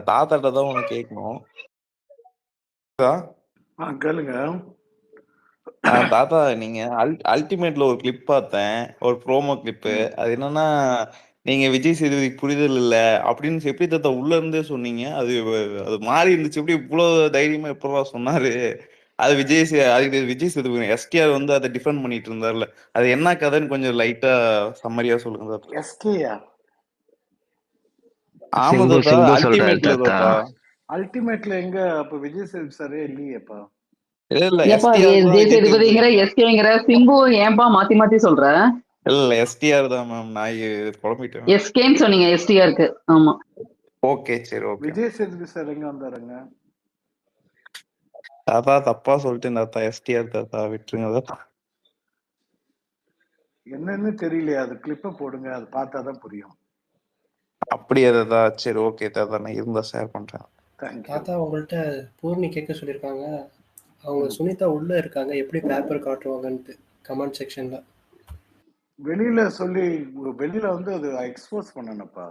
தாத்தாட்ட தான் ஒண்ணு கேட்கணும். கேளுங்க. தாத்தா நீங்க அல்டிமேட்ல ஒரு கிளிப் பார்த்தேன், ஒரு ப்ரோமோ கிளிப்பு. அது என்னன்னா, நீங்க விஜய் சேதுபதிக்கு புரிதல் இல்ல அப்படின்னு எப்படி தாத்தா உள்ள இருந்தே சொன்னீங்க? அது அது மாறி இருந்துச்சு. எப்படி இவ்வளவு தைரியமா எப்படா சொன்னாரு? அது விஜய் சேதுபதி எஸ்டிஆர் வந்து அதை டிஃபெண்ட் பண்ணிட்டு இருந்தார்ல, அது என்ன கதைன்னு கொஞ்சம் லைட்டா சம்மரியா சொல்லுங்க தாத்தா. எஸ்கேயா? ஆமா தாத்தா, அல்டிமேட்ல தாத்தா. அல்டிமேட்ல எங்க அப்ப விஜய் சேதுபதி சாரே இல்லையேப்பா. இல்ல ஏப்பா விஜய் சேதுபதிங்கிற எஸ்கேங்கிற சிம்பு ஏன்பா மாத்தி மாத்தி சொல்ற? இல்ல எஸ்டிஆர் தான் மேம், நான் குழம்பிட்டேன். எஸ்கேன்னு சொன்னீங்க, எஸ்டிஆருக்கு. ஆமா ஓகே சரி ஓகே. விஜய் சேதுபதி சார் எங்க வந்தாருங்க? தாத்தா தப்பா சொல்லிட்டேன் தாத்தா, எஸ்டிஆர் தாத்தா, விட்டுருங்க தாத்தா. என்னன்னு தெரியலையா? அது கிளிப்ப போடுங்க, அது பார்த்தாதான் புரியும். அப்படியே தாத்தா, சரி ஓகே தாத்தா, நான் இருந்தா ஷேர் பண்றேன். தாத்தா உங்கள்கிட்ட பூர்ணி கேட்க சொல்லியிருக்காங்க. அவங்க சுனிதா உள்ள இருக்காங்க, எப்படி பேப்பர் காட்டுவாங்கன்ட்டு கமெண்ட் செக்ஷன்ல. வெளியில சொல்லி வெளியில வந்து அது எக்ஸ்போஸ் பண்ணணும்ப்பா.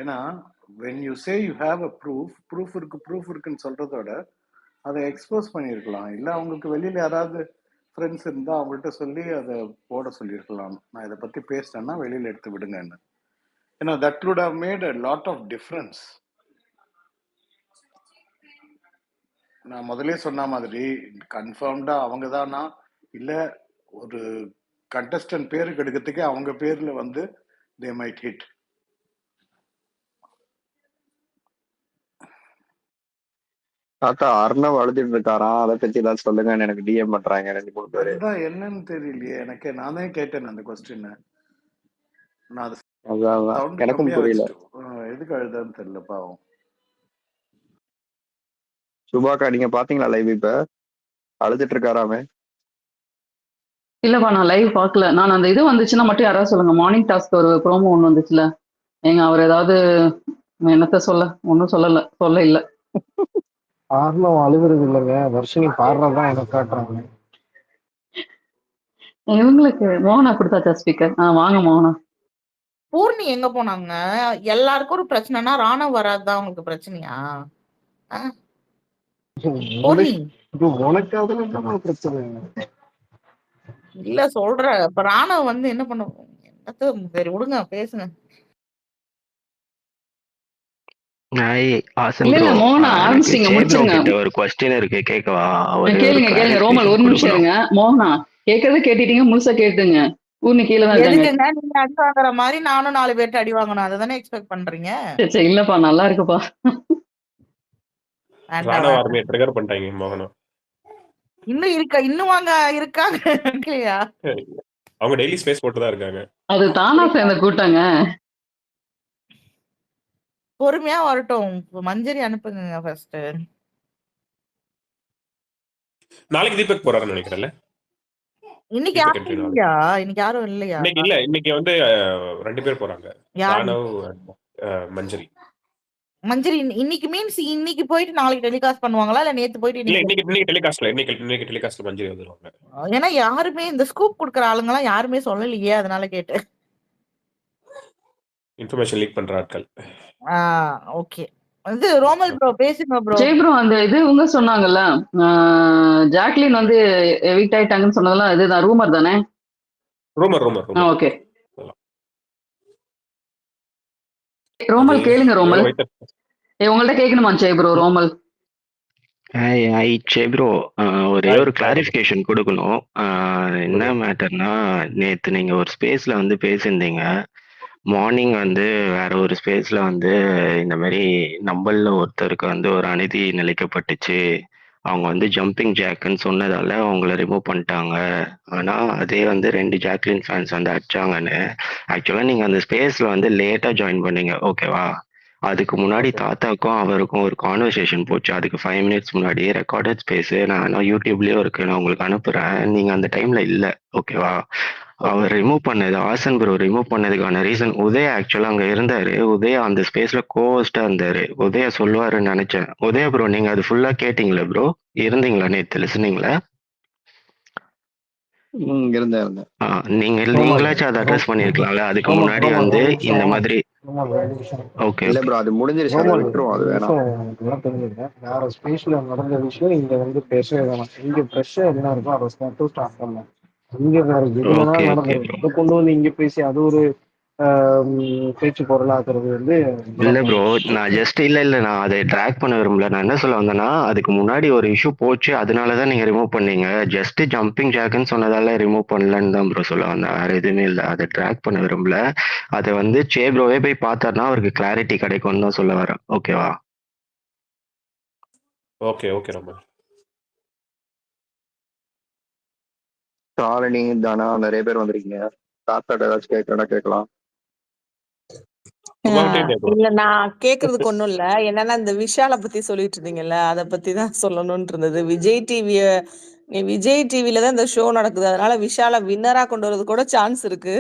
ஏன்னா when you say you have a proof இருக்குன்னு சொல்றதோட அதை எக்ஸ்போஸ் பண்ணியிருக்கலாம். இல்ல அவங்களுக்கு வெளியில யாராவது ஃப்ரெண்ட்ஸ் இருந்தா அவங்கள்ட்ட சொல்லி அதை போட சொல்லியிருக்கலாம். நான் இதை பத்தி பேசினேன்னா வெளியில எடுத்து விடுங்கன்னு. ஏன்னா that would have made a lot of difference. நான் முதலே சொன்ன மாதிரி கன்ஃபார்ம்டா அவங்க தானா இல்ல ஒரு கண்டஸ்டன்ட் பேருக்கு எடுக்கிறதுக்கே அவங்க பேர்ல வந்து they might hit. தாத்தா அர்ணவ் அழுதுட்டு இருக்காராம், அதை பத்தி ஏதாவது சொல்லுங்கன்னு எனக்கு டிஎம் பண்றாங்க 2-3 பேரு. அதுதான் என்னன்னு தெரியலையே எனக்கு. நானே கேட்டேன் அந்த கொஸ்டின். நான் அது சவுண்ட் எனக்கும் கம்மியா புரியல. வச்சுட்டு எதுக்கு அழுதான்னு தெரியல பாவம். சுபாக்கா நீங்க பாத்தீங்களா லைவ்? இப்ப அழுதுட்டு இருக்காராமே. இல்லப்பா, நான் லைவ் பார்க்கல. நான் அந்த இது வந்துச்சுன்னா மட்டும் யாராவது சொல்லுங்க. மார்னிங் டாஸ்க் ஒரு ப்ரோமோ ஒன்று வந்துச்சுல, எங்க அவர் ஏதாவது என்னத்த சொல்ல, ஒன்றும் சொல்ல இல்ல. ஆர்னவ் அழுகுறது இல்லைங்க, வர்ஷினி பாடுறதுதான் எனக்கு காட்டுறாங்க. இவங்களுக்கு மோகனா கொடுத்தாச்சா ஸ்பீக்கர்? வாங்க மோகனா. பூர்ணி எங்க போனாங்க? எல்லாருக்கும் ஒரு பிரச்சனைனா ராணவ் வராதுதான் உங்களுக்கு பிரச்சனையா? பூர்ணி உனக்கு அதுல என்ன பிரச்சனை? இல்ல சொல்ற, இப்ப ராணவ் வந்து என்ன பண்ண சரி விடுங்க, பேசுங்க. ஒரு क्वेश्चन இருக்கு, கேக்கவா? கேளுங்க ரோமல், ஒரு நிமிஷம் இருங்க. மோகனா கேக்குறது கேட்டுட்டீங்க, முழுசா கேட்டுங்க. பூர்ணி கீழே தான் எதுக்குங்க நீங்க அடி வாங்குற மாதிரி நானும் 4 பேர்ட்ட அடி வாங்கணும், அதுதானே எக்ஸ்பெக்ட் பண்றீங்க? சரி இல்லப்பா, நல்லா இருக்குப்பா. ட்ரிகர் பண்ணிட்டாங்க மோகனா. இன்னும் வாங்க இருக்காங்க இல்லையா? அவங்க டெய்லி ஸ்பேஸ் போட்டு தான் இருக்காங்க. அது தானா சேர்ந்த கூட்டங்க. பொறுமையா வரட்டும். மஞ்சரி அனுப்புங்க ஃபர்ஸ்ட். நாளைக்கு தீபக் போறாருன்னு நினைக்கிறேன்ல. இன்னைக்கு யாரும் இல்லையா? இன்னைக்கு வந்து 2 பேர் போறாங்க, ராணவ் மஞ்சரி. மஞ்சரி இன்னைக்கு மீன்ஸ் இன்னைக்கு போயிட்டு நாளைக்கு டெலிகாஸ்ட் பண்ணுவாங்களா இல்ல நேத்து போயிட்டு? இன்னைக்கு டெலிகாஸ்ட்ல மஞ்சரி வந்துருவாங்க. ஏன்னா யாருமே இந்த ஸ்கூப் கொடுக்குற ஆளுங்க எல்லாம் யாருமே சொல்லலையே, அதனால கேட்டேன். இன்ஃபர்மேஷன் லீக் பண்ற ஆட்கள். ஓகே. இது ரோமல் ப்ரோ பேசுங்க ப்ரோ. ஜெய் ப்ரோ, அந்த இது இவங்க சொன்னாங்கல்ல, ஜாக்லின் வந்து எவிக்ட் ஆயிட்டாங்கன்னு சொன்னதெல்லாம் இதுதான் ரூமர் தானே? ரூமர். ஓகே ரோமல் கேளுங்க. ரோமல் உங்கள்ட்ட கேட்கணுமா ஜெய் ப்ரோ? ரோமல் ப்ரோ, ஒரே ஒரு கிளாரிஃபிகேஷன் கொடுக்கணும். என்ன மேட்டர்னா, நேத்து நீங்க ஒரு ஸ்பேஸ்ல வந்து பேசியிருந்தீங்க. மார்னிங் வந்து வேற ஒரு ஸ்பேஸ்ல வந்து இந்த மாதிரி நம்மள ஒருத்தருக்கு வந்து ஒரு அநீதி நிலைக்கப்பட்டுச்சு, அவங்க வந்து ஜம்பிங் ஜாக்குன்னு சொன்னதால அவங்கள ரிமூவ் பண்ணிட்டாங்க. ஆனா அதே வந்து 2 ஜாக்லின் ஃபேன்ஸ் வந்து அடிச்சாங்கன்னு. ஆக்சுவலா நீங்க அந்த ஸ்பேஸ்ல வந்து லேட்டா ஜாயின் பண்ணீங்க, ஓகேவா? அதுக்கு முன்னாடி தாத்தாக்கும் அவருக்கும் ஒரு கான்வர்சேஷன் போச்சு. அதுக்கு 5 மினிட்ஸ் முன்னாடி ரெக்கார்டட் ஸ்பேஸ் நான் யூடியூப்லயும் இருக்கு, நான் உங்களுக்கு அனுப்புறேன். நீங்க அந்த டைம்ல இல்ல, ஓகேவா? அவர் ரிமூவ் பண்ணது, ஆசன் ப்ரோ ரிமூவ் பண்ணதுக்கான ரீசன் உதய ஆக்சுவலா அங்க இருந்தாரு. உதய அந்த ஸ்பேஸ்ல கோஸ்டா இருந்தாரு. உதய சொல்லுவாருன்னு நினைச்சேன். உதய ப்ரோ, நீங்க அது ஃபுல்லா கேட்டீங்களா ப்ரோ? இருந்தீங்களா நேத்து லிசனிங்ல? இருந்தேன். நீங்களாச்சும் அதை அட்ரஸ் ரோமல் பண்ணிருக்கலாம்ல அதுக்கு ரோமல் முன்னாடி ரோமல் வந்து ஒரு இந்த நிமிஷம் மாதிரி. ரோமல் ஒரு நிமிஷம் ஓகே இல்ல ஓகே ப்ரோ, அது முடிஞ்சிருச்சு, அதை ரோமல் விட்டுருவோம், அது ஒரு வேணாம். நிமிஷம் எனக்கு எல்லாம் தெரிஞ்சுங்க. வேற ஸ்பேஸ்ல நடந்த விஷயம் இங்க வந்து பேசவே வேணாம். இங்க ஃப்ரெஷ்ஷா என்ன இருக்கோ அதை மட்டும் ஸ்டார்ட் பண்ணலாம். இங்க வேற எது ஓகே வேணாலும் ஓகே நடந்தது. ப்ரோ. அதை கொண்டு வந்து இங்க பேசி அது ஒரு பேச்சு பொருளாக்குறது வந்து இல்ல ப்ரோ, விடக்கூடாது. நான் ஜஸ்ட் இல்ல நான் அதை ட்ராக் பண்ண விரும்பல. நான் என்ன சொல்ல வந்தேன்னா, அதுக்கு முன்னாடி ஒரு இஷ்யூ போச்சு, அதனாலதான் நீங்க ரிமூவ் பண்ணீங்க. ஜஸ்ட் ஜம்பிங் ஜாக்குன்னு சொன்னதால ரிமூவ் பண்ணலன்னு தான் ப்ரோ சொல்ல வந்தேன். வேற எதுவுமே இல்லை. அதை ட்ராக் பண்ண விரும்பல. அதை வந்து சே ப்ரோவே போய் பார்த்தாருன்னா அவருக்கு கிளாரிட்டி கிடைக்கும்னு தான் சொல்ல வரேன். ஓகேவா? ஓகே ஓகே ரொம்ப ஷாலினி, தனா நிறைய பேர் வந்திருக்கீங்க. தாத்தாட்ட ஏதாச்சும் கேட்கறதா கேட்கலாம். உங்ககிட்டயும் கேட்கலாம். இல்ல நான் கேக்குறதுக்கு ஒண்ணும் இல்ல. என்னன்னா இந்த விஷால பத்தி சொல்லிட்டு இருந்தீங்கல்ல, அத பத்தி தான் சொல்லணும்னு இருந்தது. விஜய் டிவில தான் இந்த ஷோ நடக்குது. அதனால விஷால வின்னரா கொண்டு வரது கூட சான்ஸ் இருக்கு.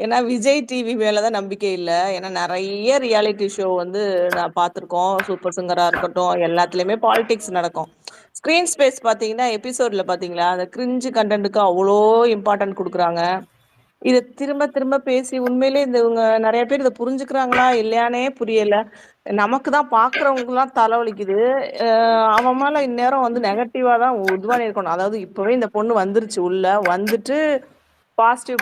ஏன்னா விஜய் டிவி மேலதான் நம்பிக்கை இல்ல. ஏன்னா நிறைய ரியாலிட்டி ஷோ வந்து நான் பார்த்திருக்கோம். சூப்பர் சிங்கரா இருக்கட்டும், எல்லாத்துலயுமே பாலிடிக்ஸ் நடக்கும். ஸ்கிரீன் ஸ்பேஸ் பாத்தீங்கன்னா எபிசோட்ல பாத்தீங்களா, அந்த கிரிஞ்சு கண்டென்ட்டுக்கு அவ்வளோ இம்பார்ட்டன்ட் கொடுக்குறாங்க. இத திரும்ப திரும்ப பேசி உண்மையிலே இவங்க நிறைய பேர் இதை புரிஞ்சுக்கிறாங்களா இல்லையானே புரியல. நமக்கு தான் பாக்குறவங்களுக்குலாம் தலைவலிக்குது. அவன் மேல இந்நேரம் வந்து நெகட்டிவா தான் இதுவா இருக்கணும். அதாவது இப்பவே இந்த பொண்ணு வந்துருச்சு உள்ள வந்துட்டு பாசிட்டிவ்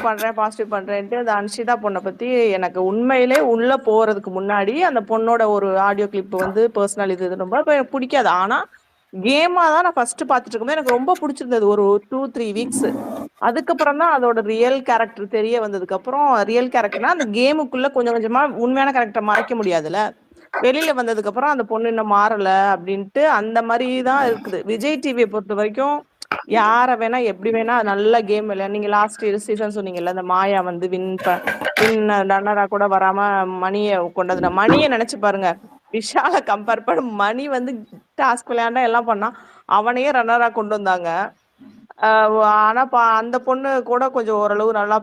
பண்றேன்ட்டு அந்த அன்ஷிதா பொண்ணை பத்தி எனக்கு உண்மையிலே உள்ள போறதுக்கு முன்னாடி அந்த பொண்ணோட ஒரு ஆடியோ கிளிப் வந்து பர்சனல் இது ரொம்ப எனக்கு பிடிக்காது. ஆனா கேமா தான் நான் ஃபர்ஸ்ட் பார்த்துட்டு இருக்கும்போது எனக்கு ரொம்ப பிடிச்சிருந்தது ஒரு 2-3 வீக்ஸ். அதுக்கப்புறம் தான் அதோட ரியல் கேரக்டர் தெரிய வந்ததுக்கு அப்புறம் ரியல் கேரக்டர்னா அந்த கேமுக்குள்ள கொஞ்சம் கொஞ்சமா உண்மையான கேரக்டர் மறைக்க முடியாதுல்ல. வெளியில வந்ததுக்கு அப்புறம் அந்த பொண்ணு இன்னும் மாறல அப்படின்ட்டு அந்த மாதிரி தான் இருக்குது. விஜய் டிவியை பொறுத்த வரைக்கும் யார வேணா எப்படி வேணா நல்ல கேம் இல்ல. நீங்க லாஸ்ட் சீசன் சொன்னீங்கல்ல, அந்த மாயா வந்து வின் ரன்னரா கூட வராம மணியை கொண்டது. மணியை நினைச்சு பாருங்க. விஷால கம்பேர் பண்ண மணி வந்து டாஸ்க் விளையாண்டா எல்லாம் பண்ணா, அவனையே ரன்னரா கொண்டு வந்தாங்க. ஆனா அந்த பொண்ணு கூட கொஞ்சம் ஓரளவு நல்லா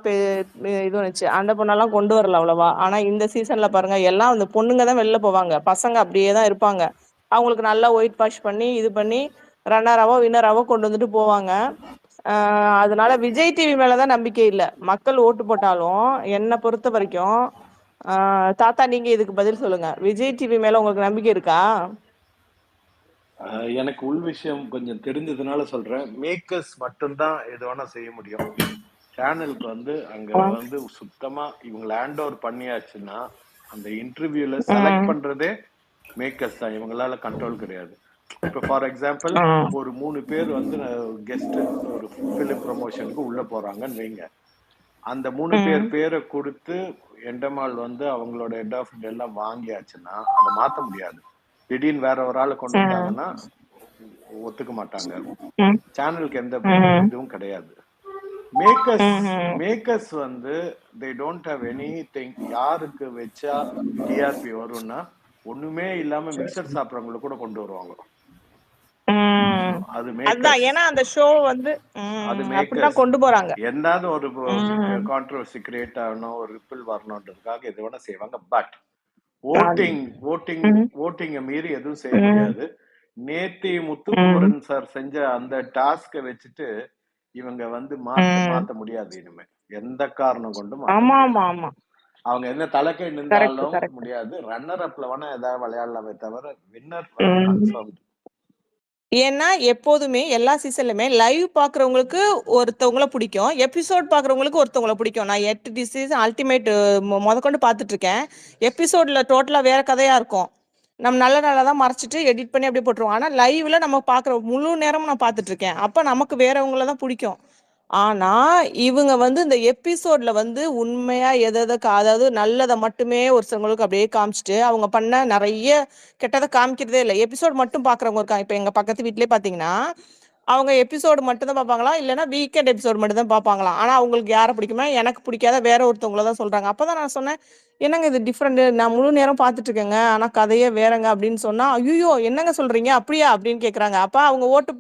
இது வந்துச்சு. அந்த பொண்ணெல்லாம் கொண்டு வரல அவ்வளவா. ஆனா இந்த சீசன்ல பாருங்க எல்லாம் அந்த பொண்ணுங்க தான் வெளில போவாங்க, பசங்க அப்படியே தான் இருப்பாங்க. அவங்களுக்கு நல்லா ஒயிட் வாஷ் பண்ணி இது பண்ணி ரன்னராவோ வின்னராவோ கொண்டு வந்துட்டு போவாங்க. அதனால விஜய் டிவி மேலதான் நம்பிக்கை இல்ல. மக்கள் ஓட்டு போட்டாலும் என்னை பொறுத்த வரைக்கும் தாத்தா நீங்க இதுக்கு பதில் சொல்லுங்க. விஜய் டிவி மேல உங்களுக்கு நம்பிக்கை இருக்கா? எனக்கு உள் விஷயம் கொஞ்சம் தெரிஞ்சதுனால சொல்றேன். மேக்கர்ஸ் மட்டும்தான் எது வேணா செய்ய முடியும். சேனலுக்கு வந்து அங்க வந்து சுத்தமா இவங்க லேண்ட் ஓவர் பண்ணியாச்சுன்னா அந்த இன்டர்வியூல செலக்ட் பண்றதே மேக்கர்ஸ் தான். இவங்களால கண்ட்ரோல் கிடையாது. இப்போ ஃபார் எக்ஸாம்பிள் ஒரு 3 பேர் வந்து கெஸ்ட் ஒரு பிலிம் ப்ரொமோஷனுக்கு உள்ள போறாங்கன்னு வைங்க. அந்த 3 பேர் பேரை கொடுத்து எண்டமால் வந்து அவங்களோட ஹெட் ஆஃப் எல்லாம் வாங்கியாச்சுன்னா அதை மாத்த முடியாது. திடீர்னு வேற ஒரு ஆளை கொண்டு வந்தாங்கன்னா ஒத்துக்க மாட்டாங்க. சேனலுக்கு எந்த இதுவும் கிடையாது. மேக்கர்ஸ் வந்து they don't have anything. யாருக்கு வச்சா டிஆர்பி வரும்னா ஒண்ணுமே இல்லாம மிக்சர் சாப்பிடுறவங்களை கூட கொண்டு வருவாங்க. அது மேக்கர்ஸ். ஏன்னா அந்த ஷோ வந்து அது மேக்கர்ஸ் கொண்டு போறாங்க. என்னாவது ஒரு கான்ட்ரோவர்சி கிரியேட் ஆகணும், ஒரு ரிப்பிள் வரணும்ன்றதுக்காக எது வேணா செய்வாங்க. பட் ஓட்டிங்க மீறி எதுவும் செய்ய முடியாது. நேத்தி முத்துக்குமரன் சார் செஞ்ச அந்த டாஸ்கை வச்சுட்டு இவங்க வந்து மாத்த முடியாது. இனிமே எந்த காரணம் கொண்டும் அவங்க என்ன தலைக்கை நின்றாலும் முடியாது. ரன்னர் அப்ல வேணா ஏதாவது விளையாடலாமே தவிர வின்னர் கன்ஃபார்ம். ஏன்னா எப்போதுமே எல்லா சீசன்லயுமே லைவ் பாக்குறவங்களுக்கு ஒருத்தவங்கள பிடிக்கும், எபிசோட் பாக்குறவங்களுக்கு ஒருத்தவங்கள பிடிக்கும். நான் 8 சீசன் அல்டிமேட் முதற்கொண்டு பார்த்துட்டு இருக்கேன். எபிசோட்ல டோட்டலா வேற கதையா இருக்கும். நம்ம நல்ல நல்லா தான் மறைச்சிட்டு எடிட் பண்ணி அப்படியே போட்டுருவோம். ஆனா லைவ்ல நம்ம பாக்குற முழு நேரமும் நான் பார்த்துட்டு இருக்கேன். அப்ப நமக்கு வேறவங்கள தான் பிடிக்கும். ஆனா இவங்க வந்து இந்த எபிசோட்ல வந்து உண்மையா அதாவது நல்லதை மட்டுமே ஒருத்தவங்களுக்கு அப்படியே காமிச்சிட்டு அவங்க பண்ண நிறைய கெட்டதை காமிக்கிறதே இல்லை. எபிசோட் மட்டும் பாக்குறவங்க இருக்காங்க. இப்ப எங்க பக்கத்து வீட்லயே பாத்தீங்கன்னா அவங்க எபிசோடு மட்டும் தான் பார்ப்பாங்களா, இல்லைன்னா வீக்கெண்ட் எபிசோடு மட்டும் தான் பார்ப்பாங்களாம். ஆனா அவங்களுக்கு யாரை பிடிக்குமா, எனக்கு பிடிக்காத வேற ஒருத்தவங்கள தான் சொல்றாங்க. அப்பதான் நான் சொன்னேன், என்னங்க இது டிஃப்ரெண்ட், நான் முழு நேரம் பார்த்துட்டு இருக்கேங்க ஆனா கதையே வேறங்க அப்படின்னு சொன்னா, ஐயோ என்னங்க சொல்றீங்க அப்படியா அப்படின்னு கேக்குறாங்க. அப்ப அவங்க ஓட்டு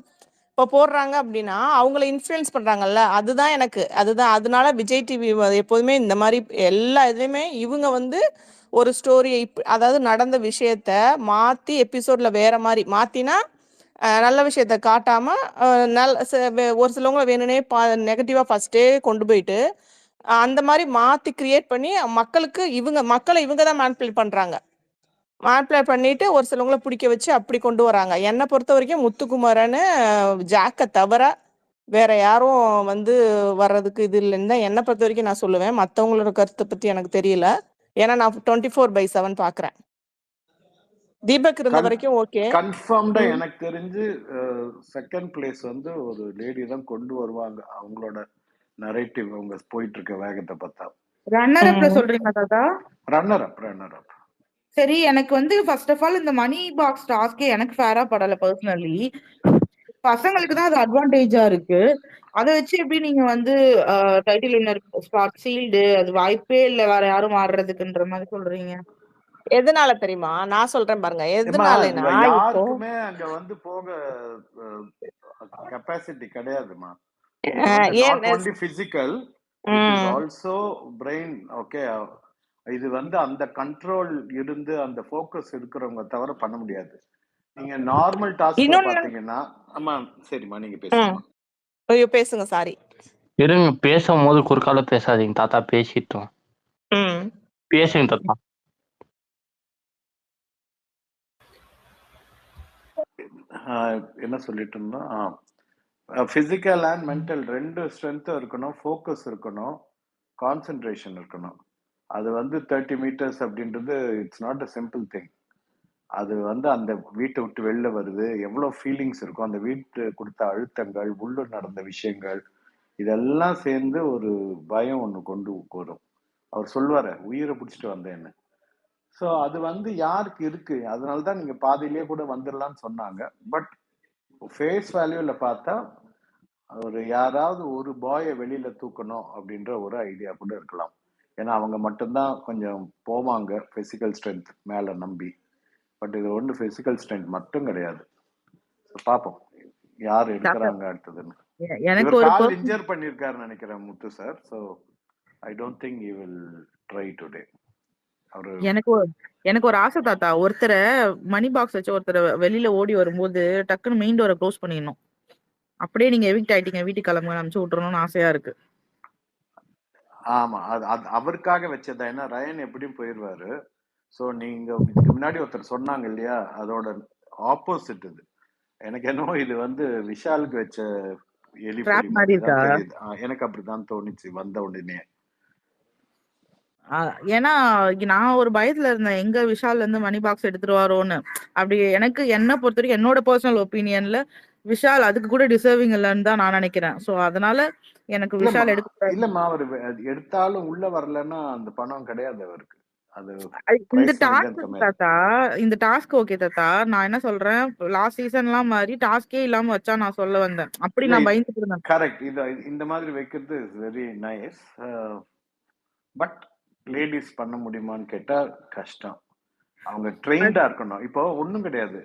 இப்போ போடுறாங்க அப்படின்னா அவங்கள இன்ஃப்ளூயன்ஸ் பண்றாங்கல்ல, அதுதான் எனக்கு அதுதான். அதனால விஜய் டிவி எப்போதுமே இந்த மாதிரி எல்லா இதுலயுமே இவங்க வந்து ஒரு ஸ்டோரியை அதாவது நடந்த விஷயத்த மாத்தி எபிசோட்ல வேற மாதிரி மாத்தினா நல்ல விஷயத்த காட்டாம ஒரு சிலவங்க வேணும்னே நெகட்டிவா ஃபர்ஸ்டே கொண்டு போயிட்டு அந்த மாதிரி மாத்தி கிரியேட் பண்ணி மக்களை இவங்க தான் மேனிபுலேட் பண்றாங்க. மேனிபுலேட் பண்ணிட்டு ஒரு சிலவங்கள பிடிக்க வச்சு அப்படி கொண்டு வராங்க. என்னை பொறுத்த வரைக்கும் முத்துக்குமரன்னு ஜாக்கை தவிர வேற யாரும் வந்து வர்றதுக்கு இது இல்லைன்னு தான் என்னை பொறுத்த வரைக்கும் நான் சொல்லுவேன். மற்றவங்களோட கருத்தை பத்தி எனக்கு தெரியல. ஏன்னா நான் 24/7 பாக்குறேன். தீபக் இருந்த வரைக்கும் ஓகே. கன்ஃபார்ம்டா எனக்கு தெரிஞ்சு செகண்ட் பிளேஸ் வந்து ஒரு லேடி தான் கொண்டு வருவாங்க. அவங்களோட நரேட்டிவ் அவங்க போயிட்டு இருக்க வேகத்தை பார்த்தா. ரன்னர் அப்ல சொல்றீங்க தாத்தா? Runner up. சரி, எனக்கு வந்து ஃபர்ஸ்ட் ஆஃப் ஆல் இந்த மணி பாக்ஸ் டாஸ்கே எனக்கு ஃபேரா படல பர்சனலி. பசங்களுக்கு தான் அது அட்வான்டேஜா இருக்கு. அதை வச்சு எப்படி நீங்க வந்து டைட்டில் வின்னர் ஸ்பாட் சீல்டு அது வாய்ப்பே இல்ல வேற யாரும் ஆடுறதுக்குன்ற மாதிரி சொல்றீங்க? எதனால தெரியுமா? நான் சொல்றேன் பாருங்க. எதனாலனா இப்போ யாருக்குமே அங்க வந்து போக கெபாசிட்டி கிடையாதுமா. ஏன் only physical, it is also brain. Okay, இது வந்து அந்த கண்ட்ரோல் இருந்து அந்த ஃபோக்கஸ் இருக்கிறவங்க தவிர பண்ண முடியாது. நீங்க நார்மல் டாஸ்க்ல பாத்தீங்கன்னா ஆமா. சரிம்மா, நீங்க பேசுங்க. ஐயோ பேசுங்க, சாரி. இருங்க, பேசும்போது குறுக்கால பேசாதீங்க தாத்தா, பேசிட்டோம். பேசுங்க தாத்தா. என்ன சொல்லிட்டு இருந்தோம்? பிசிக்கல் அண்ட் மென்டல் ரெண்டு ஸ்ட்ரென்த்தும் இருக்கணும், ஃபோக்கஸ் இருக்கணும், கான்சென்ட்ரேஷன் இருக்கணும். அது வந்து 30 meters அப்படின்றது it's not a simple thing. அது வந்து அந்த வீட்டை விட்டு வெளில வருது, எவ்வளோ ஃபீலிங்ஸ் இருக்கும், அந்த வீட்டு கொடுத்த அழுத்தங்கள், உள்ள நடந்த விஷயங்கள், இதெல்லாம் சேர்ந்து ஒரு பயம் ஒன்று கொண்டு வரும். அவர் சொல்லுவாரு, உயிரை பிடிச்சிட்டு வந்தேன்னு. ஸோ அது வந்து யாருக்கு இருக்கு, அதனால தான் நீங்க பாதியிலேயே கூட வந்துடலாம்னு சொன்னாங்க. பட் ஃபேஸ் வேல்யூல பார்த்தா ஒரு யாராவது ஒரு பாயை வெளியில தூக்கணும் அப்படின்ற ஒரு ஐடியா கூட இருக்கலாம். ஏன்னா அவங்க மட்டும்தான் கொஞ்சம் போவாங்க பிசிக்கல் ஸ்ட்ரென்த் மேல நம்பி. பட் இது ஒன்று பிசிக்கல் ஸ்ட்ரென்த் மட்டும் கிடையாது. பாப்போம் யார் எடுக்கிறாங்க அடுத்ததுன்னு. எனக்கு இவர் ஒரு கால் இன்ஜர் பண்ணிருக்காருன்னு நினைக்கிறேன் Muthu sir. So I don't think he will try today. எனக்கு ஒரு ஆசை தாத்தா, ஒருத்தரை மணி பாக்ஸ் வச்சு ஒருத்தரை வெளியில ஓடி வரும்போது டக்குன்னு மெயின் டோரை க்ளோஸ் பண்ணிடணும். அப்படியே நீங்க எவிக்ட் ஆயிட்டீங்க, வீட்டுக்கு கிளம்புங்க அனுப்பிச்சு விட்டுறணும்னு ஆசையா இருக்கு. ஆமா, அது அவருக்காக வச்சதா. ஏன்னா ரயன் எப்படியும் போயிடுவாரு. ஸோ நீங்க இதுக்கு முன்னாடி ஒருத்தர் சொன்னாங்க இல்லையா, அதோட ஆப்போசிட் இது. எனக்கு என்னவோ இது வந்து விஷாலுக்கு வச்ச எலி பொலி மாதிரி தான் தெரியுது. எனக்கு அப்படிதான் தோணுச்சு வந்த உடனே. ஏன்னா நான் ஒரு பயத்துல இருந்தேன், எங்க விஷால் இருந்து மணி பாக்ஸ் எடுத்துருவாரோன்னு. அப்படி எனக்கு என்ன பொறுத்த வரைக்கும் என்னோட பர்சனல் ஒப்பீனியன்ல விஷால் அதுக்கு கூட டிசர்விங் இல்லைன்னு தான் நான் நினைக்கிறேன். சோ அதனால எனக்கு விஷால் எடுக்க இல்லம்மா, அவர் எடுத்தாலும் உள்ள வரலன்னா அந்த பணம் கிடையாது அவருக்கு. அது இந்த டாஸ்க் தாத்தா, இந்த டாஸ்க் ஓகே தாத்தா. நான் என்ன சொல்றேன், லாஸ்ட் சீசன்லாம் மாதிரி டாஸ்கே இல்லாம வச்சா நான் சொல்ல வந்தேன். அப்படி நான் பயந்துட்டு இருந்தேன். கரெக்ட். இந்த மாதிரி வைக்கிறது is very nice. But ladies பண்ண முடியுமான்னு கேட்டா கஷ்டம். அவங்க ட்ரெயின்டா இருக்கணும். இப்போ ஒண்ணும் கிடையாது.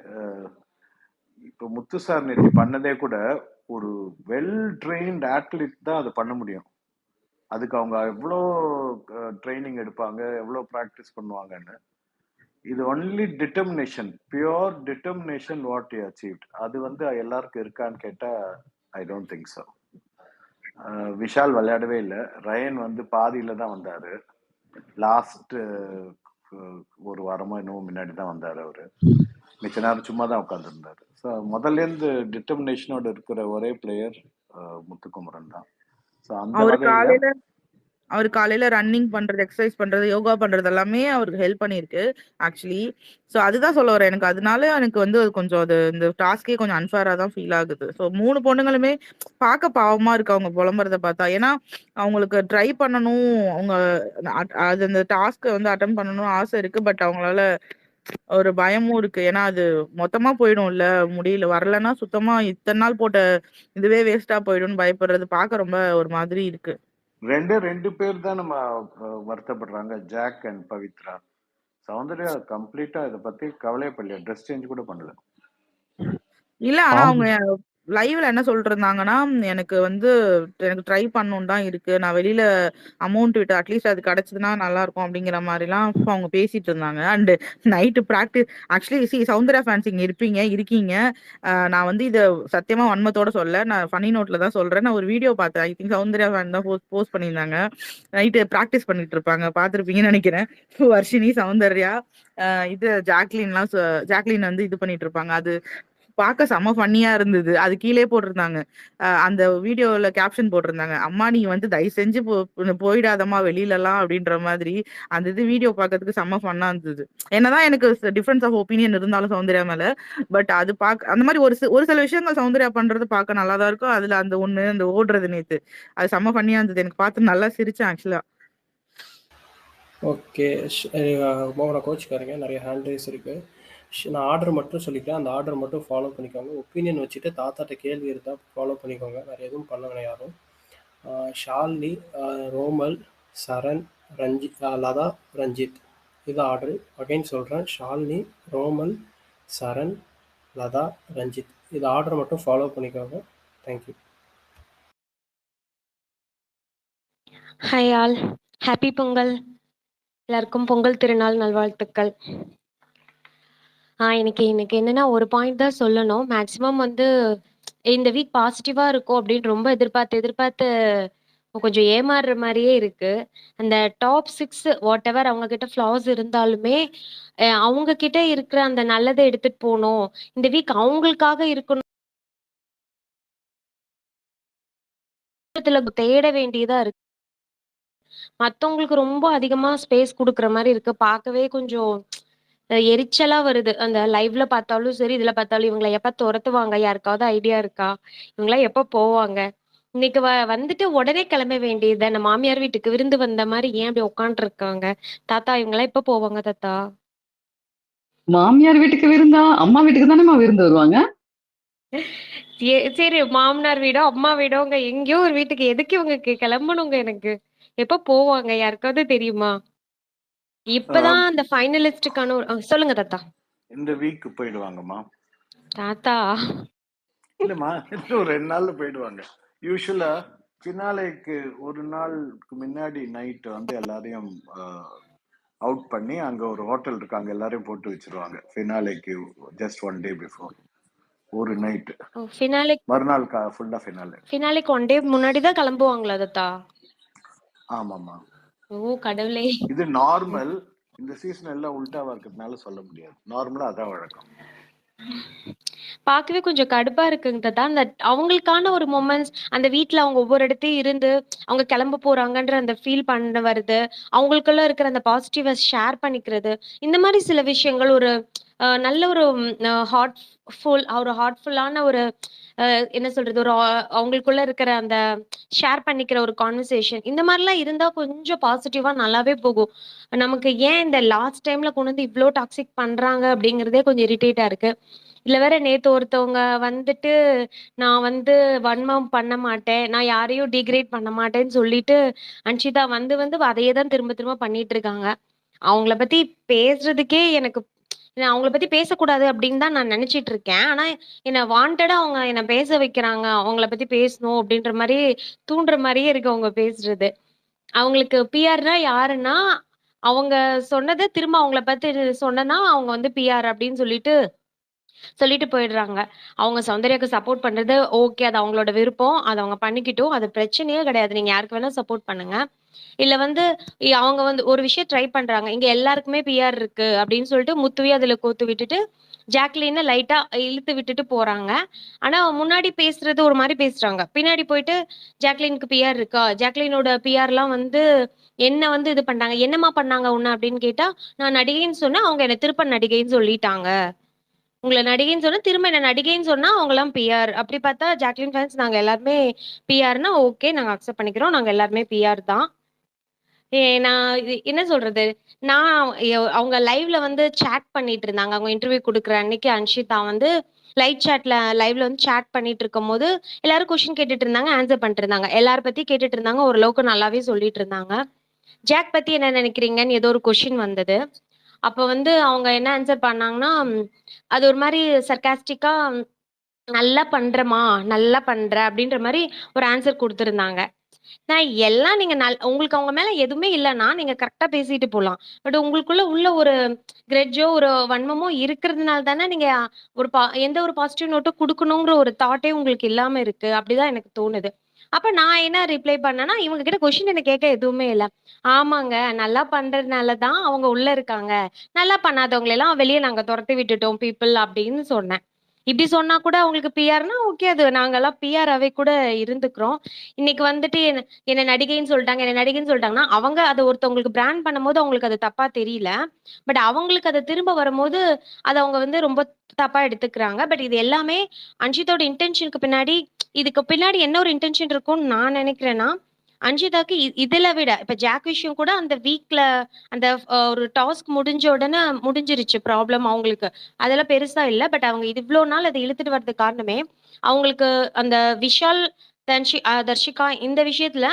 இப்போ முத்து சார் நேற்று பண்ணதே கூட ஒரு வெல் ட்ரெயின்ட் அத்லீட் தான் அதை பண்ண முடியும். அதுக்கு அவங்க எவ்வளோ ட்ரைனிங் எடுப்பாங்க, எவ்வளோ ப்ராக்டிஸ் பண்ணுவாங்கன்னு. இது only determination, pure determination what you achieved. அது வந்து எல்லாருக்கும் இருக்கான்னு கேட்டா I don't think so. Vishal விளையாடவே இல்லை. ரயன் வந்து பாதியில தான் வந்தாரு. லாஸ்ட் ஒரு வாரமோ என்னவோ முன்னாடி தான் வந்தாரு அவரு. மிச்ச நேரம் சும்மா தான் உட்காந்துருந்தாரு. ஸோ முதல்ல இருந்து டிட்டர்மினேஷனோட இருக்கிற ஒரே பிளேயர் முத்துக்குமரன் தான். ஸோ அந்த வகையில அவர் காலையில ரன்னிங் பண்றது, எக்ஸசைஸ் பண்றது, யோகா பண்றது எல்லாமே அவருக்கு ஹெல்ப் பண்ணிருக்கு ஆக்சுவலி. ஸோ அதுதான் சொல்ல வரேன். எனக்கு அதனால எனக்கு வந்து கொஞ்சம் அது இந்த டாஸ்கே கொஞ்சம் அன்ஃபேரா தான் ஃபீல் ஆகுது. ஸோ 3 பொண்ணுங்களுமே பார்க்க பாவமா இருக்கு அவங்க புலம்புறத பார்த்தா. ஏன்னா அவங்களுக்கு ட்ரை பண்ணணும், அவங்க அது அந்த டாஸ்க் வந்து அட்டன் பண்ணணும் ஆசை இருக்கு. பட் அவங்களால ஒரு பயமும் இருக்கு. ஏன்னா அது மொத்தமா போயிடும்ல, முடியல வரலன்னா சுத்தமா இத்தனை நாள் போட்ட இதுவே வேஸ்டா போயிடும்னு பயப்படுறது பார்க்க ரொம்ப ஒரு மாதிரி இருக்கு. ரெண்டு பேர் தான் நம்ம வருத்தப்படுறாங்க, ஜாக் அண்ட் பவித்ரா. சௌந்தர்யா கம்ப்ளீட்டா இதை பத்தி கவலையே பண்ணல, ட்ரெஸ் சேஞ்ச் கூட பண்ணல. இல்ல ஆனா அவங்க லைவ்ல என்ன சொல்லிட்டு இருந்தாங்கன்னா, எனக்கு வந்து எனக்கு ட்ரை பண்ணணும்னு தான் இருக்கு. நான் வெளியில அமௌண்ட் விட்டு அட்லீஸ்ட் அது கிடைச்சதுன்னா நல்லாருக்கும் அப்படிங்கிற மாரிலாம் அவங்க பேசிட்டு இருந்தாங்க. And night actually Soundarya fans இங்க இருக்கீங்க. நான் வந்து இத சத்தியமா வன்மத்தோட சொல்லல. நான் ஃபன்னி நோட்ல தான் சொல்றேன். நான் ஒரு வீடியோ பார்த்தேன். ஐ திங்க் சௌந்தர்யா ஃபேன் தான் போஸ்ட் பண்ணியிருந்தாங்க. நைட்டு பிராக்டிஸ் பண்ணிட்டு இருப்பாங்க. பார்த்துருப்பீங்கன்னு நெனைக்கிறேன். வர்ஷினி, சௌந்தர்யா, இது ஜாக்லின் வந்து இது பண்ணிட்டு இருப்பாங்க. அது பார்க்க செம்ம ஃபன்னியா இருந்தது. அது கீழயே போட்டிருந்தாங்க. அந்த வீடியோல கேப்ஷன் போட்டிருந்தாங்க. "அம்மா நீ வந்து தயவு செஞ்சு போயிடாதம்மா வெளிலலாம்" அப்படின்ற மாதிரி. அந்த வீடியோ பார்க்கறதுக்கு செம்ம ஃபன்னா இருந்தது. என்னதான் எனக்கு டிஃபரன்ஸ் ஆஃப் ஒப்பீனியன் இருந்தாலும் சௌந்தர்யா மேல, பட் அது அந்த மாதிரி ஒரு சில விஷயங்கள் சௌந்தர்யா பண்றது பார்க்க நல்லா தான் இருக்கும். அதுல அந்த ஓடுறது நேத்து அது செம்ம ஃபன்னியா இருந்தது. எனக்கு பார்த்து நல்லா சிரிச்சேன் ஆக்சுவலா. ஓகே. மோகன கோச்சுக்காரங்க, நிறைய ஹேண்ட் ரைஸ் இருக்கு. நான் ஆர்டர் மட்டும் சொல்லிக்கிறேன். அந்த ஆர்டர் மட்டும் ஃபாலோ பண்ணிக்கோங்க. ஒப்பீனியன் வச்சுட்டு தாத்தாட்ட கேள்வி இருந்தால் ஃபாலோ பண்ணிக்கோங்க. வேறு எதுவும் பண்ண வேணாம் யாரும். ஷாலினி, ரோமல், சரண், லதா, ரஞ்சித். இது ஆர்டரு. அகைன் சொல்கிறேன். ஷாலினி, ரோமல், சரண், லதா, ரஞ்சித். இது ஆர்டர் மட்டும் ஃபாலோ பண்ணிக்கோங்க. Thank you. Hi all, happy Pongal. எல்லாருக்கும் பொங்கல் திருநாள் நல்வாழ்த்துக்கள். இன்னைக்கு என்னன்னா ஒரு பாயிண்ட் தான் சொல்லணும். மேக்ஸிமம் வந்து இந்த வீக் பாசிட்டிவா இருக்கும் அப்படின்னு ரொம்ப எதிர்பார்த்து கொஞ்சம் ஏமாறுற மாதிரியே இருக்கு. அந்த டாப் 6 வாட் எவர் அவங்க கிட்ட ஃப்ளாஸ் இருந்தாலுமே அவங்க கிட்ட இருக்கிற அந்த நல்லதை எடுத்துட்டு போகணும். இந்த வீக் அவங்களுக்காக இருக்கணும் தேட வேண்டியதா இருக்கு. மத்தவங்களுக்கு ரொம்ப அதிகமா ஸ்பேஸ் குடுக்குற மாதிரி இருக்கு. பார்க்கவே கொஞ்சம் எரிச்சலா வருது. அந்த லைவ்ல பார்த்தாலும் சரி, இதுல பார்த்தாலும் இவங்கள எப்ப துரத்துவாங்க? யாருக்காவது ஐடியா இருக்கா? இவங்கலாம் எப்ப போவாங்க? இன்னைக்கு வந்துட்டு உடனே கிளம்ப வேண்டியது தானே. மாமியார் வீட்டுக்கு விருந்து வந்த மாதிரி ஏன் அப்படி உட்காந்துருக்காங்க? தாத்தா இவங்கலாம் எப்ப போவாங்க தாத்தா? மாமியார் வீட்டுக்கு விருந்தா? அம்மா வீட்டுக்கு தானேம்மா விருந்து வருவாங்க. சரி, மாமனார் வீடோ அம்மா வீடோங்க எங்கேயோ ஒரு வீட்டுக்கு எதுக்கு இவங்க கிளம்பணுங்க? எனக்கு எப்ப போவாங்க யாருக்காவது தெரியுமா? இப்பதான் அந்த ஃபைனலிஸ்டுக்கான சொல்லுங்க தாத்தா. இந்த வீக் போயிடுவாங்கம்மா. தாத்தா இல்லம்மா, இன்னும் 2 நாள்ல போயிடுவாங்க. யூஸ்வலா ஃபினாலேக்கு ஒரு நாளுக்கு முன்னாடி நைட் வந்து எல்லாரையும் அவுட் பண்ணி அங்க ஒரு ஹோட்டல் இருக்கு, அங்க எல்லாரையும் போட்டு வச்சிருவாங்க. ஃபினாலேக்கு ஜஸ்ட் 1 டே பிஃபோர், ஒரு நைட். மறுநாள் ஃபுல்லா ஃபினாலேக்கு 1 டே முன்னாடி தான் கிளம்புவாங்களா தாத்தா? ஆமாம்மா. ஓ கடவுளே. இது நார்மல். இந்த சீசன் எல்லாம் உல்டாவா இருக்கிறதுனால சொல்ல முடியாது. நார்மலா அதான் வழக்கம். பார்க்கவே கொஞ்சம் கடுப்பா இருக்குங்க தாத்தா. அந்த அவங்களுக்கான ஒரு மொமெண்ட்ஸ் அந்த வீட்ல அவங்க ஒவ்வொரு இடத்தையும் இருந்து அவங்க கிளம்ப போறாங்கன்ற அந்த ஃபீல் பண்ண வருது. அவங்களுக்குள்ள இருக்கிற அந்த பாசிட்டிவ ஷேர் பண்ணிக்கிறது. இந்த மாதிரி சில விஷயங்கள் ஒரு நல்ல ஒரு ஹார்ட்ஃபுல்லான ஒரு என்ன சொல்றது? ஒரு அவங்களுக்குள்ள இருக்கிற அந்த ஷேர் பண்ணிக்கிற ஒரு கான்வர்சேஷன் இந்த மாதிரிலாம் இருந்தா கொஞ்சம் பாசிட்டிவா நல்லாவே போகும். நமக்கு ஏன் இந்த லாஸ்ட் டைம்ல கொண்டு வந்து இவ்ளோ டாக்ஸிக் பண்றாங்க அப்படிங்கிறதே கொஞ்சம் இரிட்டேட்டா இருக்கு. இதுல வேற நேத்து ஒருத்தவங்க வந்துட்டு நான் வந்து வன்மம் பண்ண மாட்டேன், நான் யாரையும் டிகிரேட் பண்ண மாட்டேன்னு சொல்லிட்டு அன்ஷிதா வந்து வந்து அதையே தான் திரும்ப திரும்ப பண்ணிட்டு இருக்காங்க. அவங்கள பத்தி பேசுறதுக்கே எனக்கு நான் அவங்கள பத்தி பேசக்கூடாது அப்படின்னு தான் நான் நினைச்சிட்டு இருக்கேன். ஆனா என்ன வாண்டடா அவங்க என்ன பேச வைக்கிறாங்க. அவங்கள பத்தி பேசணும் அப்படின்ற மாதிரி தூண்டுற மாதிரியே இருக்கு அவங்க பேசுறது. அவங்களுக்கு பிஆர்னா யாருன்னா அவங்க சொன்னதை திரும்ப அவங்கள பத்தி சொன்னனா அவங்க வந்து பிஆர் அப்படின்னு சொல்லிட்டு போயிடுறாங்க. அவங்க சௌந்தர்யாக்கு சப்போர்ட் பண்றது ஓகே. அது அவங்களோட விருப்பம். அத அவங்க பண்ணிக்கிட்டும். அது பிரச்சனையே கிடையாது. நீங்க யாருக்கு வேணா சப்போர்ட் பண்ணுங்க. இல்ல வந்து அவங்க வந்து ஒரு விஷயம் ட்ரை பண்றாங்க. இங்க எல்லாருக்குமே பிஆர் இருக்கு அப்படின்னு சொல்லிட்டு முத்துவே அதுல கோத்து விட்டுட்டு ஜாக்லின லைட்டா இழுத்து விட்டுட்டு போறாங்க. ஆனா முன்னாடி பேசுறது ஒரு மாதிரி பேசுறாங்க. பின்னாடி போயிட்டு ஜாக்லினுக்கு பிஆர் இருக்கா? ஜாக்லினோட பிஆர்லாம் வந்து என்ன வந்து இது பண்ணாங்க. என்னம்மா பண்ணாங்க உன்ன அப்படின்னு கேட்டா, நான் நடிகைன்னு சொன்னேன். அவங்க என்ன திருப்ப நடிகைன்னு சொல்லிட்டாங்க. உங்கள நடிகைன்னு சொன்னா, திரும்ப என்ன நடிகைன்னு சொன்னா அவங்கலாம் பிஆர். அப்படி பார்த்தா ஜாக்லின் ஃபேன்ஸ் நாங்க எல்லாருமே பிஆர்னா ஓகே. நாங்க அக்செப்ட் பண்ணிக்கிறோம். நாங்க எல்லாருமே பிஆர் தான். நான் இது என்ன சொல்றது? நான் அவங்க லைவ்ல வந்து சாட் பண்ணிட்டு இருந்தாங்க. அவங்க இன்டர்வியூ குடுக்குற அன்னைக்கு அன்ஷிதா வந்து லைவ்ல வந்து சாட் பண்ணிட்டு இருக்கும்போது எல்லாரும் கொஸ்டின் கேட்டுட்டு இருந்தாங்க. ஆன்சர் பண்ணிட்டு இருந்தாங்க. எல்லார பத்தி கேட்டுட்டு இருந்தாங்க. ஓரளவுக்கு நல்லாவே சொல்லிட்டு இருந்தாங்க. ஜாக் பத்தி என்ன நினைக்கிறீங்கன்னு ஏதோ ஒரு கொஸ்டின் வந்தது. அப்ப வந்து அவங்க என்ன ஆன்சர் பண்ணாங்கன்னா, அது ஒரு மாரி சர்காஸ்டிக்கா நல்லா பண்றேம்மா, நல்லா பண்ற அப்படின்ற மாரி ஒரு ஆன்சர் குடுத்திருந்தாங்க. நான் எல்லாம் நீங்க உங்களுக்கு அவங்க மேல எதுவுமே இல்லன்னா, நீங்க கரெக்ட்டா பேசிட்டு போலாம். பட் உங்களுக்குள்ள உள்ள ஒரு கிரெட்ஜோ, ஒரு வன்மமோ இருக்கிறதுனால தானே நீங்க ஒரு எந்த ஒரு பாசிட்டிவ் நோட்டும் குடுக்கணுங்கிற ஒரு தாட்டே உங்களுக்கு இல்லாம இருக்கு. அப்படிதான் எனக்கு தோணுது. அப்ப நான் என்ன ரிப்ளை பண்ணேன்னா, இவங்க கிட்ட கொஸ்டின் என்ன கேட்க எதுவுமே இல்ல. ஆமாங்க, நல்லா பண்றதுனால தான் அவங்க உள்ள இருக்காங்க. நல்லா பண்ணாதவங்களெல்லாம் வெளிய நாங்க தொரத்தி விட்டுட்டோம் பீப்பிள் அப்படின்னு சொன்னேன். இப்படி சொன்னா கூட அவங்களுக்கு பிஆர்னா ஓகே. அது நாங்கலாம் பிஆராவே கூட இருந்துக்கிறோம். இன்னைக்கு வந்துட்டு என்ன என்ன நடிகைன்னு சொல்லிட்டாங்க, என்ன நடிகைன்னு சொல்லிட்டாங்கன்னா, அவங்க அத ஒருத்தவங்களுக்கு பிராண்ட் பண்ணும்போது அவங்களுக்கு அது தப்பா தெரியல. பட் அவங்களுக்கு அது திரும்ப வரும்போது, அத அவங்க வந்து ரொம்ப தப்பா எடுத்துக்கிறாங்க. பட் இது எல்லாமே அன்ஷிதாவோட இன்டென்ஷனுக்கு பின்னாடி இதுக்கு பின்னாடி என்ன ஒரு இன்டென்ஷன் இருக்கும்னு நான் நினைக்கிறேன்னா, அன்ஷிதாக்கு இதுல விட இப்ப ஜாக் விஷயம் கூட அந்த வீக்ல அந்த ஒரு டாஸ்க் முடிஞ்ச உடனே முடிஞ்சிருச்சு ப்ராப்ளம் அவங்களுக்கு. அதெல்லாம் பெருசா இல்ல. பட் அவங்க இவ்ளோ நாள் அத இழுத்துட்டு வரதுக்கு காரணமே, அவங்களுக்கு அந்த விஷால், தர்ஷிகா இந்த விஷயத்துல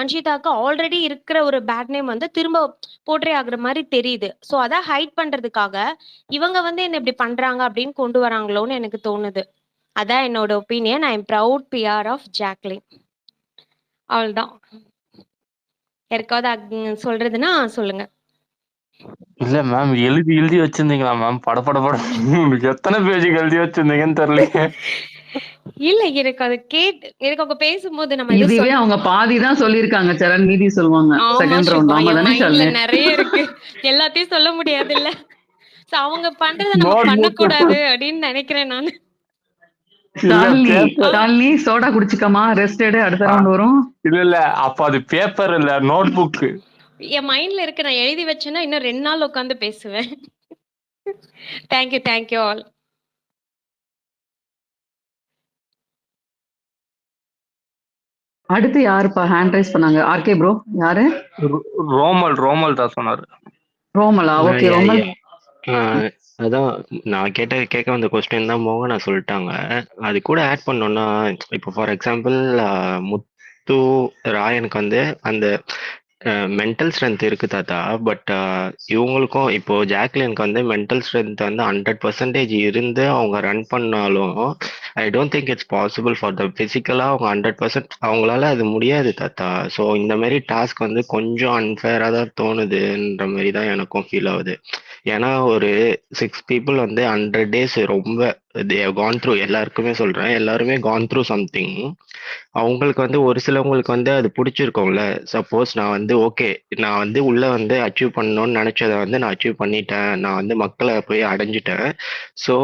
அன்ஷிதாக்கு ஆல்ரெடி இருக்கிற ஒரு பேட் நேம் வந்து திரும்ப போர்ட்ரே ஆகுற மாரி தெரியுது. சோ அத ஹைட் பண்றதுக்காக, இவங்க வந்து என்ன இப்படி பண்றாங்க அப்படின்னு கொண்டு வராங்களோன்னு எனக்கு தோணுது. அதான் என்னோட opinion. I am proud PR of Jacqueline. அவ்வளவுதான். யாருக்காவது சொல்றதுன்னா சொல்லுங்க. இல்ல மேம், எழுதி எழுதி வச்சிருந்தீங்களா மேம்? எத்தனை பேஜுக்கு எழுதி வச்சிருந்தீங்கன்னு தெரியலையே. இல்ல எனக்கு அது எனக்கு அவங்க பேசும்போது நம்ம எதுவும் இதுவே அவங்க பாதி தான் சொல்லியிருக்காங்க சரண், மீதி சொல்லுவாங்க ஆமா செகண்ட் ரவுண்ட். ஷிபா, ஆமா என் தானே மைண்ட்ல ஷாலினி? நிறைய இருக்கு. எல்லாத்தையும் சொல்ல முடியாதுல்ல. சோ அவங்க பண்றத நம்ம நோட் புக் பண்ணக்கூடாது அப்படின்னு நினைக்கிறேன் நானு. இல்ல ஷாலினி, பேப்பர் ஷாலினி சோடா குடிச்சுக்கமா, ரெஸ்ட் எடு, அடுத்த ஆ, ரவுண்ட் வரும். இல்ல அப்ப அது பேப்பர் இல்ல, நோட் புக். என் மைண்ட்ல இருக்கு. நான் எழுதி வச்சேன்னா இன்னும் 2 நாள் உட்காந்து பேசுவேன். Thank you all. அடுத்து யாருப்பா ஹேண்ட் ரைஸ் பண்ணாங்க? ஆர்கே ப்ரோ யாரு? ரோமல் தான் சொன்னாரு. ரோமலா? Okay yeah Rommel. யா அதான் நான் கேட்க வந்த கொஸ்டின் தான் மோகனா சொல்லிட்டாங்க. அது கூட ஆட் பண்ணோம்னா, இப்போ ஃபார் எக்ஸாம்பிள் முத்து ராயனுக்கு வந்து அந்த மென்டல் ஸ்ட்ரென்த் இருக்கு தாத்தா. பட் இவங்களுக்கும் இப்போ ஜாக்லினுக்கு வந்து மென்டல் ஸ்ட்ரென்த் வந்து 100% இருந்து அவங்க ரன் பண்ணாலும், ஐ don't think it's possible for the ஃபிசிக்கலாக அவங்க 100% அவங்களால அது முடியாது தாத்தா. ஸோ இந்த மாதிரி டாஸ்க் வந்து கொஞ்சம் அன்ஃபேராக தான் தோணுதுன்ற மாதிரி தான் எனக்கும் ஃபீல் ஆகுது. ஏன்னா ஒரு 6 பீப்புள் வந்து 100 days ரொம்ப கான் த்ரூ, எல்லாருக்குமே சொல்கிறேன், எல்லாருமே கான் த்ரூ சம்திங். அவங்களுக்கு வந்து ஒரு சிலவங்களுக்கு வந்து அது பிடிச்சிருக்கும்ல. சப்போஸ் நான் வந்து ஓகே, நான் வந்து உள்ள வந்து அச்சீவ் பண்ணணும்னு நினைச்சதை வந்து நான் அச்சீவ் பண்ணிட்டேன், நான் வந்து மக்களை போய் அடைஞ்சிட்டேன். So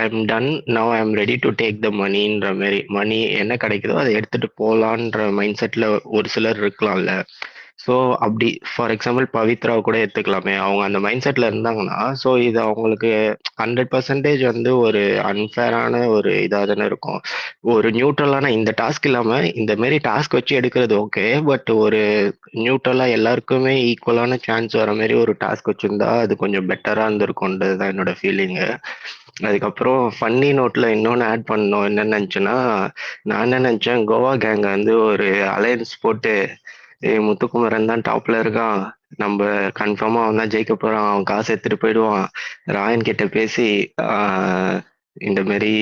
I am done now, I am ready to take the மணின்ற மாதிரி, மணி என்ன கிடைக்குதோ அதை எடுத்துட்டு போகலான்ற மைண்ட் செட்டில் ஒரு சிலர் இருக்கலாம்ல. ஸோ அப்படி ஃபார் எக்ஸாம்பிள் பவித்ராவை கூட எடுத்துக்கலாமே, அவங்க அந்த மைண்ட் செட்டில் இருந்தாங்கன்னா, ஸோ இது அவங்களுக்கு 100% வந்து ஒரு அன்ஃபேரான ஒரு இதாக தானே இருக்கும். ஒரு நியூட்ரலான இந்த டாஸ்க் இல்லாமல் இந்த மாரி டாஸ்க் வச்சு எடுக்கிறது ஓகே. பட் ஒரு நியூட்ரலாக எல்லாருக்குமே ஈக்குவலான சான்ஸ் வர மாதிரி ஒரு டாஸ்க் வச்சுருந்தா அது கொஞ்சம் பெட்டராக இருந்திருக்கும்ன்றது தான் என்னோட ஃபீலிங்கு. அதுக்கப்புறம் ஃபன்னி நோட்டில் இன்னொன்று ஆட் பண்ணோம். என்ன நினச்சேன்னா, நான் என்ன நினச்சேன், கோவா கேங்கை வந்து ஒரு அலையன்ஸ் போட்டு, முத்துக்குமரன் தான் டாப்ல இருக்கான், நம்ம கன்ஃபார்மா அவன் தான் ஜெயிக்க போறான், அவன் காசு எடுத்துட்டு போயிடுவான், ராயன் கிட்ட பேசி இந்த மாதிரி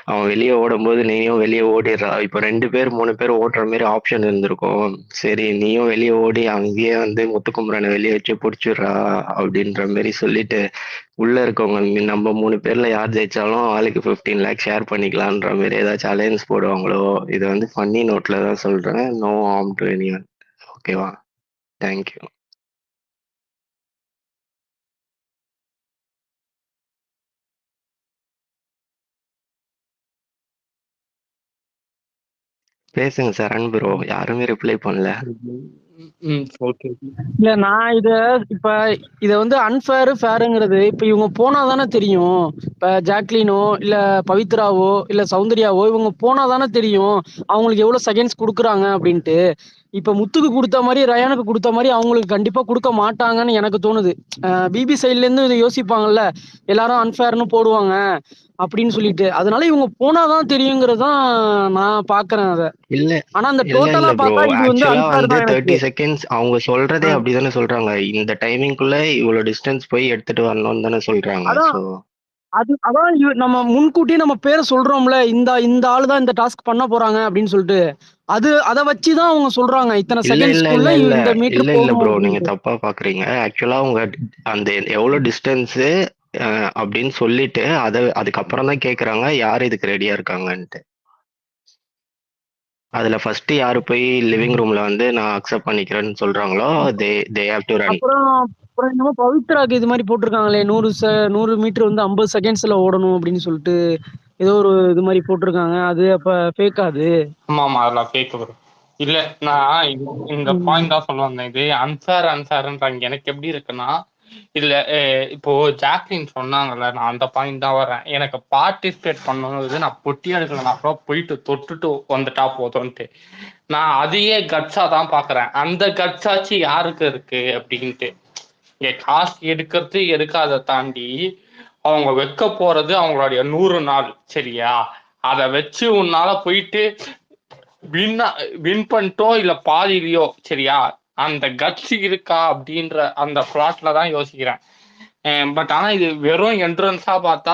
அவன் வெளியே ஓடும்போது நீயும் வெளியே ஓடிடுறா, இப்போ 2 பேர் 3 பேர் ஓடுற மாதிரி ஆப்ஷன் இருந்திருக்கும். சரி நீயும் வெளியே ஓடி அங்கேயே வந்து முத்துக்குமரனை வெளியே வச்சு பிடிச்சிடுறா அப்படின்ற மாதிரி சொல்லிட்டு, உள்ள இருக்கவங்க நம்ம 3 பேர்ல யார் ஜெயிச்சாலும் ஆளுக்கு 15 lakhs ஷேர் பண்ணிக்கலான்ற மாதிரி ஏதாச்சும் அலையன்ஸ் போடுவாங்களோ. இதை வந்து ஃபன்னி நோட்ல தான் சொல்றேன். No harm to anyone. ஓகேவா? தேங்க்யூ. பேசுங்க சார். ப்ரோ யாருமே ரிப்ளை பண்ணல. ஓகே. இல்ல நான் இப்ப இத வந்து அன்ஃபேர் ஃபேருங்கிறது இப்ப இவங்க போனா தானே தெரியும். இப்ப ஜாக்லினோ இல்ல பவித்ராவோ இல்ல சௌந்தர்யாவோ இவங்க போனா தானே தெரியும் அவங்களுக்கு எவ்வளவு செகண்ட்ஸ் கொடுக்குறாங்க அப்படின்ட்டு. இப்ப முத்துக்கு கொடுத்த மாதிரி ரயானுக்கு கொடுத்த மாதிரி அவங்களுக்கு கண்டிப்பா கொடுக்க மாட்டாங்கன்னு எனக்கு தோணுது. பிபி சைட்ல இருந்து இதை யோசிப்பாங்கல்ல, எல்லாரும் அன்ஃபேர்னு போடுவாங்க அப்படின்னு சொல்லிட்டு. அதனால இவங்க போனாதான் தெரியுங்கிறதான் நான் பாக்குறேன் அதை. இல்ல ஆனா அந்த இல்ல டோட்டலா இல்ல ப்ரோ, பார்த்தா இது வந்து ஆக்சுவலா அன்ஃபேர் வந்து தான் 30 எனக்கு. செகண்ட்ஸ் அவங்க சொல்றதே அப்படிதானே சொல்றாங்க. இந்த டைமிங்குள்ள இவ்வளவு டிஸ்டன்ஸ் போய் எடுத்துட்டு வரணும்னு தானே சொல்றாங்க. அதான் ஸோ அதான் நம்ம முன்கூட்டியே நம்ம பேரை சொல்றோம்ல, இந்த ஆளு தான் இந்த டாஸ்க் பண்ண போறாங்க அப்படின்னு சொல்லிட்டு, அதை வச்சுதான் அவங்க சொல்றாங்க இத்தனை இல்ல இல்ல செகண்ட்ஸ்க்குள்ள இல்ல இல்ல இந்த மீட்டர் இல்ல இல்ல போகணும் ப்ரோ, நீங்க அப்படின்ட்டு. தப்பா பாக்குறீங்க. ஆக்சுவலா அவங்க அந்த எவ்வளவு டிஸ்டன்ஸ் அப்படின்னு சொல்லிட்டு அதுக்கப்புறம் தான் கேக்குறாங்க யார் இதுக்கு ரெடியா இருக்காங்கன்ட்டு. அதுல ஃபர்ஸ்ட் யாரு போய் லிவிங் ரூம்ல வந்து நான் அக்செப்ட் பண்ணிக்கிறேன்னு சொல்றாங்களோ தே ஹேவ் டு ரன். அப்புறம் என்னமோ பவித்ராக்கு இது மாதிரி போட்டிருக்காங்களே 100 மீட்டர் வந்து 50 செகண்ட்ஸ்ல ஓடணும் அப்படின்னு சொல்லிட்டு ஏதோ ஒரு இது மாதிரி போட்டிருக்காங்க. அது அப்ப ஃபேக் அது. ஆமா அதெல்லாம் ஃபேக் ப்ரோ. இல்ல நான் இந்த பாயிண்ட் தான் சொல்ல வந்தேன். இது அன்ஃபேர்ன்றாங்க. எனக்கு எப்படி இருக்குன்னா இல்ல இப்போ ஜாக்லின் சொன்னாங்கல்ல, நான் அந்த பாயிண்ட் தான் வரேன். எனக்கு பார்ட்டிசிபேட் பண்ணணும், நான் பொட்டி எடுக்கல, நான் அப்புறம் போயிட்டு தொட்டுட்டு வந்துட்டா போதும்ட்டு நான் அதையே கட்ஸா தான் பாக்குறேன். அந்த கட்ஸாச்சு யாருக்கு இருக்கு அப்படின்ட்டு. இங்க காசு எடுக்கிறது எடுக்காத தாண்டி அவங்க வைக்க போறது அவங்களுடைய 100 நாள் சரியா, அதை வச்சு உன்னால போயிட்டு வின் பண்ணிட்டோம் இல்ல பாதிலையோ சரியா, அந்த கட்ஸ் இருக்கா அப்படின்ற அந்த பிளாட்ல தான் யோசிக்கிறேன். பட் ஆனா இது வெறும் என்ட்ரன்ஸா பார்த்தா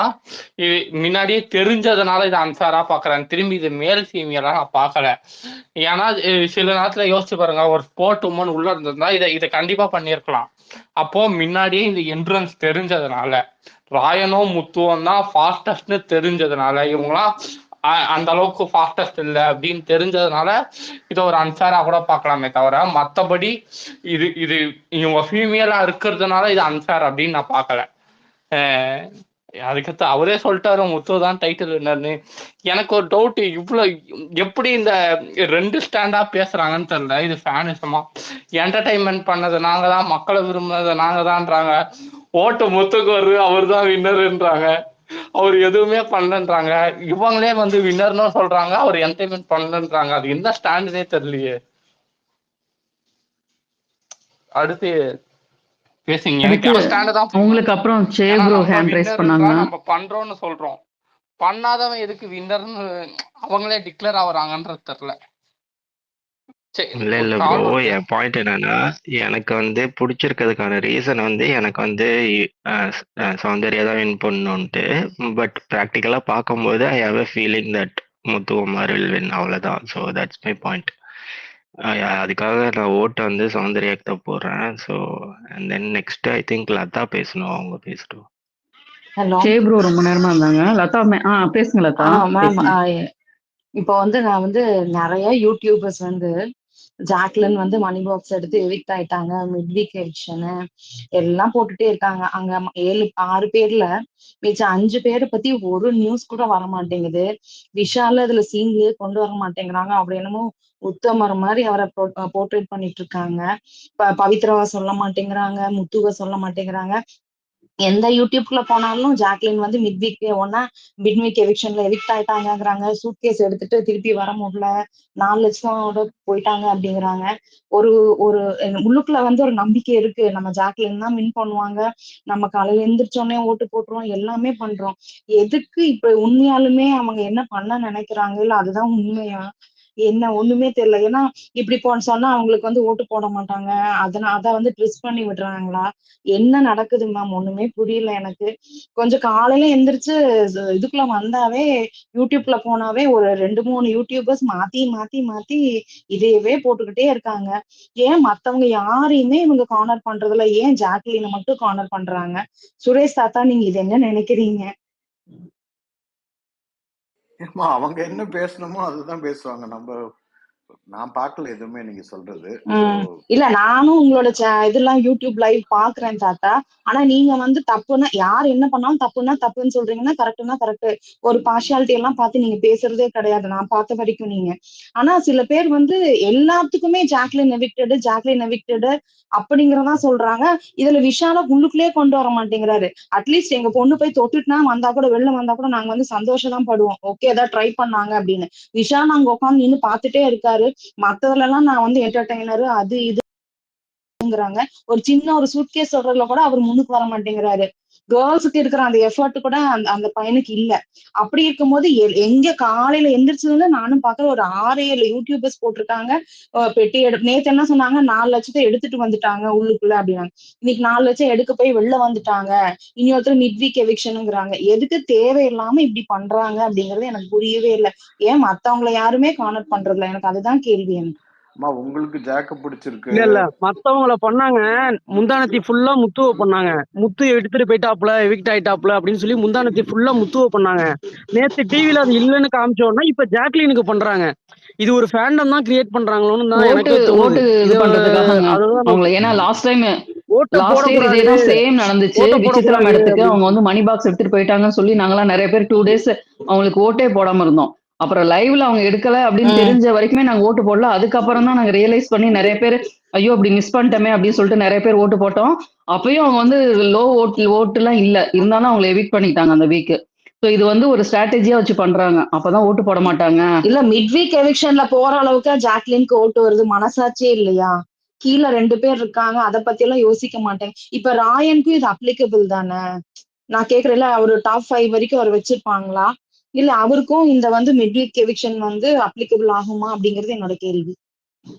இது முன்னாடியே தெரிஞ்சதுனால இது அன்ஃபேரா பாக்குறேன். திரும்பி இது மேல் ஃபீமேலா நான் பார்க்கல. ஏன்னா சில நேரத்துல யோசிச்சு பாருங்க, ஒரு ஸ்போர்ட் உமன் உள்ள இருந்திருந்தா இதை கண்டிப்பா பண்ணியிருக்கலாம். அப்போ முன்னாடியே இந்த என்ட்ரன்ஸ் தெரிஞ்சதுனால, ராயனும் முத்துவும் தான் ஃபாஸ்டஸ்ட்னு தெரிஞ்சதுனால, இவங்களாம் அந்த அளவுக்கு ஃபாஸ்டஸ்ட் இல்லை அப்படின்னு தெரிஞ்சதுனால இதை ஒரு அன்ஃபேரா கூட பார்க்கலாமே தவிர, மற்றபடி இது இவங்க ஃபீமேலா இருக்கிறதுனால இது அன்ஃபேர் அப்படின்னு நான் பார்க்கல. அதுக்கடுத்து அவரே சொல்லிட்டாரு முத்து தான் டைட்டில் வின்னர்னு. எனக்கு ஒரு டவுட், இவ்வளோ எப்படி இந்த 2 ஸ்டாண்டா பேசுறாங்கன்னு தெரியல. இது ஃபேனிசமா என்டர்டைன்மெண்ட் பண்ணது நாங்க தான், மக்களை விரும்புனது நாங்க தான்ன்றாங்க. ஓட்டு முத்துக்கு வருது, அவர் தான் வின்னர்ன்றாங்க. அவர் எதுவுமே பண்ணலன்றாங்க. இவங்களே வந்து வின்னர்னு சொல்றாங்க, அவர் என்டர்டைன்மெண்ட் பண்ணலன்றாங்க. அது என்ன ஸ்டாண்டுனே தெரியலையே. அடுத்து பேசுங்க. எனக்கு ஸ்டாண்ட் தான் உங்களுக்கு அப்புறம் சேப்ரோ ஹேண்ட் ரைஸ் பண்ணாங்க. நம்ம பண்றோம்னு சொல்றோம், பண்ணாதவன் எதுக்கு வின்னர்னு அவங்களே டிக்ளேர் ஆகுறாங்கன்றது தெரியல. இல்ல ப்ரோ, என் பாயிண்ட் என்னன்னா, எனக்கு வந்து பிடிச்சிருக்கிறதுக்கான ரீசன் வந்து எனக்கு வந்து சௌந்தர்யா தான் வின் பண்ணணும்ட்டு. பட் ப்ராக்டிக்கலா பார்க்கும்போது I have a feeling that Muthukumar will win, அவ்வளோதான். So that's my point. அதுக்காக நான் ஓட்டை வந்து சௌந்தர்யாக்கு தான் போடுறேன். So and then next I think Latha பேசணும், அவங்க பேசட்டும். சேப்ரோ ரொம்ப நேரமா இருந்தாங்க. லதா பேசுங்க லதா. மேம், இப்போ வந்து நான் வந்து நிறைய யூடியூபர்ஸ் வந்து ஜாக்லின் வந்து மணி பாக்ஸ் எடுத்து எவிக்ட் ஆயிட்டாங்க, மிட் வீக் எவிக்ஷனு எல்லாம் போட்டுட்டே இருக்காங்க. அங்க 6 பேர்ல மிச்சம் 5 பேரை பத்தி ஒரு நியூஸ் கூட வர மாட்டேங்குது. விஷால அதுல சீன்லயே கொண்டு வர மாட்டேங்கிறாங்க. அப்படி என்னமோ உத்தமர் மாதிரி அவரை போர்ட்ரேட் பண்ணிட்டு இருக்காங்க. பவித்ராவை சொல்ல மாட்டேங்கிறாங்க, முத்துவை சொல்ல மாட்டேங்கிறாங்க. எந்த யூடியூப்குள்ள போனாலும் ஜாக்லின் வந்து மிட் வீக் எவிக்ஷன்ல எவிக்ட் ஆயிட்டாங்கிறாங்க. சூட் கேஸ் எடுத்துட்டு திருப்பி வர முடியல, 4 லட்சத்தோட போயிட்டாங்க அப்படிங்கிறாங்க. ஒரு ஒரு உள்ளுக்குள்ள வந்து ஒரு நம்பிக்கை இருக்கு, நம்ம ஜாக்லின் தான் வின் பண்ணுவாங்க, நம்ம காலையில எந்திரிச்சோடனே ஓட்டு போட்டுருவோம், எல்லாமே பண்றோம். எதுக்கு இப்ப உண்மையாலுமே அவங்க என்ன பண்ண நினைக்கிறாங்க, இல்ல அதுதான் உண்மையா என்ன ஒண்ணுமே தெரியல. ஏன்னா இப்படி சொன்னா அவங்களுக்கு வந்து ஓட்டு போட மாட்டாங்க, அதை வந்து ட்விஸ்ட் பண்ணி விடுறாங்களா, என்ன நடக்குது மேம் ஒண்ணுமே புரியல எனக்கு. கொஞ்சம் காலையில எந்திரிச்சு இதுக்குள்ள வந்தாவே, யூடியூப்ல போனாவே ஒரு 2-3 யூடியூபர்ஸ் மாத்தி மாத்தி மாத்தி இதையவே போட்டுக்கிட்டே இருக்காங்க. ஏன் மத்தவங்க யாரையுமே இவங்க கார்னர் பண்றதுல, ஏன் ஜாக்லினை மட்டும் கார்னர் பண்றாங்க? சுரேஷ் தாத்தா, நீங்க இது என்ன நினைக்கிறீங்க? அவங்க என்ன பேசணுமோ அதுதான் பேசுவாங்க. நான் பார்க்கல எதுவுமே நீங்க சொல்றது. இல்ல, நானும் உங்களோட இதெல்லாம் யூடியூப் லைவ் பாக்குறேன் தாத்தா. ஆனா நீங்க வந்து தப்புன்னா, யார் என்ன பண்ணாலும் தப்புன்னா தப்புன்னு சொல்றீங்கன்னா, கரெக்ட்னா கரெக்ட். ஒரு பார்ஷியாலிட்டி எல்லாம் பார்த்து நீங்க பேசுறதே கிடையாது, நான் பார்த்த வரைக்கும் நீங்க. ஆனா சில பேர் வந்து எல்லாத்துக்குமே ஜாக்லின் எவிக்டடு அப்படிங்கறதா சொல்றாங்க. இதுல விஷால உள்ளுக்குள்ளே கொண்டு வர மாட்டேங்கிறாரு. அட்லீஸ்ட் எங்க பொண்ணு போய் தொட்டுட்டுனா வந்தா கூட, வெளில வந்தா கூட நாங்க வந்து சந்தோஷம் தான் படுவோம், ஓகே ஏதாவது ட்ரை பண்ணாங்க அப்படின்னு. விஷால் நாங்க உட்காந்து நின்று பார்த்துட்டே இருக்காரு. மத்ததுல எல்லாம் நான் வந்து என்டர்டைனரு அது இதுங்கிறாங்க. ஒரு சின்ன ஒரு சூட்கேஸ் சொல்றதுல கூட அவர் முன்னுக்கு வர மாட்டேங்கிறாரு. கேர்ள்ஸுக்கு இருக்கிற அந்த எஃபர்ட் கூட அந்த அந்த பையனுக்கு இல்ல. அப்படி இருக்கும்போது எங்க காலையில எந்திரிச்சதுல நானும் பாக்குற ஒரு 6-7 யூடியூபர்ஸ் போட்டிருக்காங்க. பெட்டி நேத்து என்ன சொன்னாங்க, 4 லட்சத்தை எடுத்துட்டு வந்துட்டாங்க உள்ளுக்குள்ள அப்படின்னாங்க. இன்னைக்கு 4 லட்சம் எடுக்க போய் வெளில வந்துட்டாங்க. இன்னொருத்தர் மிட் வீக் எவிக்ஷனுங்கிறாங்க. எதுக்கு தேவையில்லாம இப்படி பண்றாங்க அப்படிங்கறது எனக்கு புரியவே இல்லை. ஏன் மத்தவங்களை யாருமே கார்னர் பண்றதில்ல? எனக்கு அதுதான் கேள்வி எனக்கு. அம்மா உங்களுக்கு ஜாக்க பிடிச்சிருக்கு. இல்ல மத்தவங்கள பண்ணாங்க. முந்தானத்தி ஃபுல்லா முத்துவ பண்ணாங்க. முத்து எடுத்துட்டு போயிட்டாப்ல, எவிக்ட் ஆயிட்டாப்ல அப்படின்னு சொல்லி முந்தானத்தி ஃபுல்லா முத்துவ பண்ணாங்க. நேத்து டிவில அது இல்லைன்னு காமிச்சோன்னா இப்ப ஜாக்லினுக்கு பண்றாங்க. இது ஒரு ஃபேண்டம் தான் கிரியேட் பண்றாங்களோன்னு தான் எனக்கு தோணுது. ஓட்டு இது பண்றதுக்காகங்க அதுதான் அவங்கள. ஏன்னா லாஸ்ட் இயர் போடக்கூடாது, இதேதான் சேம் நடந்துச்சு. ஓட்ட விசித்ரா போடக்கூடாது மேடத்துக்கு அவங்க அப்படின்னு. வந்து மணி பாக்ஸ் எடுத்துட்டு போயிட்டாங்கன்னு சொல்லி நாங்களாம் நிறைய பேர் 2 days அவங்களுக்கு ஓட்டே போடாம இருந்தோம். அப்புறம் லைவ்ல அவங்க எடுக்கல அப்படின்னு தெரிஞ்ச வரைக்குமே நாங்க ஓட்டு போடல. அதுக்கப்புறம் தான் நாங்க ரியலைஸ் பண்ணி நிறைய பேர் ஐயோ அப்படி மிஸ் பண்ணிட்டோமே அப்படின்னு சொல்லிட்டு நிறைய பேர் ஓட்டு போட்டோம். அப்பயும் அவங்க வந்து லோ ஓட்டு எல்லாம் இல்ல, இருந்தாலும் அவங்களை எவிக்ட் பண்ணிட்டாங்க அந்த வீக். சோ இது வந்து ஒரு ஸ்ட்ராட்டஜியா வச்சு பண்றாங்க. அப்பதான் ஓட்டு போட மாட்டாங்க. இல்ல மிட் வீக் எவிக்ஷன்ல போற அளவுக்கு ஜாக்லினுக்கு ஓட்டு வருது, மனசாட்சியே இல்லையா? கீழே 2 பேர் இருக்காங்க, அதை பத்தி எல்லாம் யோசிக்க மாட்டேன். இப்ப ராயனுக்கும் இது அப்ளிகபிள் தானே? நான் கேக்குறேன்ல, அவரு டாப் 5 வரைக்கும் அவர் வச்சிருப்பாங்களா, இல்ல அவருக்கும் இந்த வந்து மிட் வீக் எவிக்ஷன் வந்து அப்ளிகபிள் ஆகுமா அப்படிங்கிறது என்னோட கேள்வி.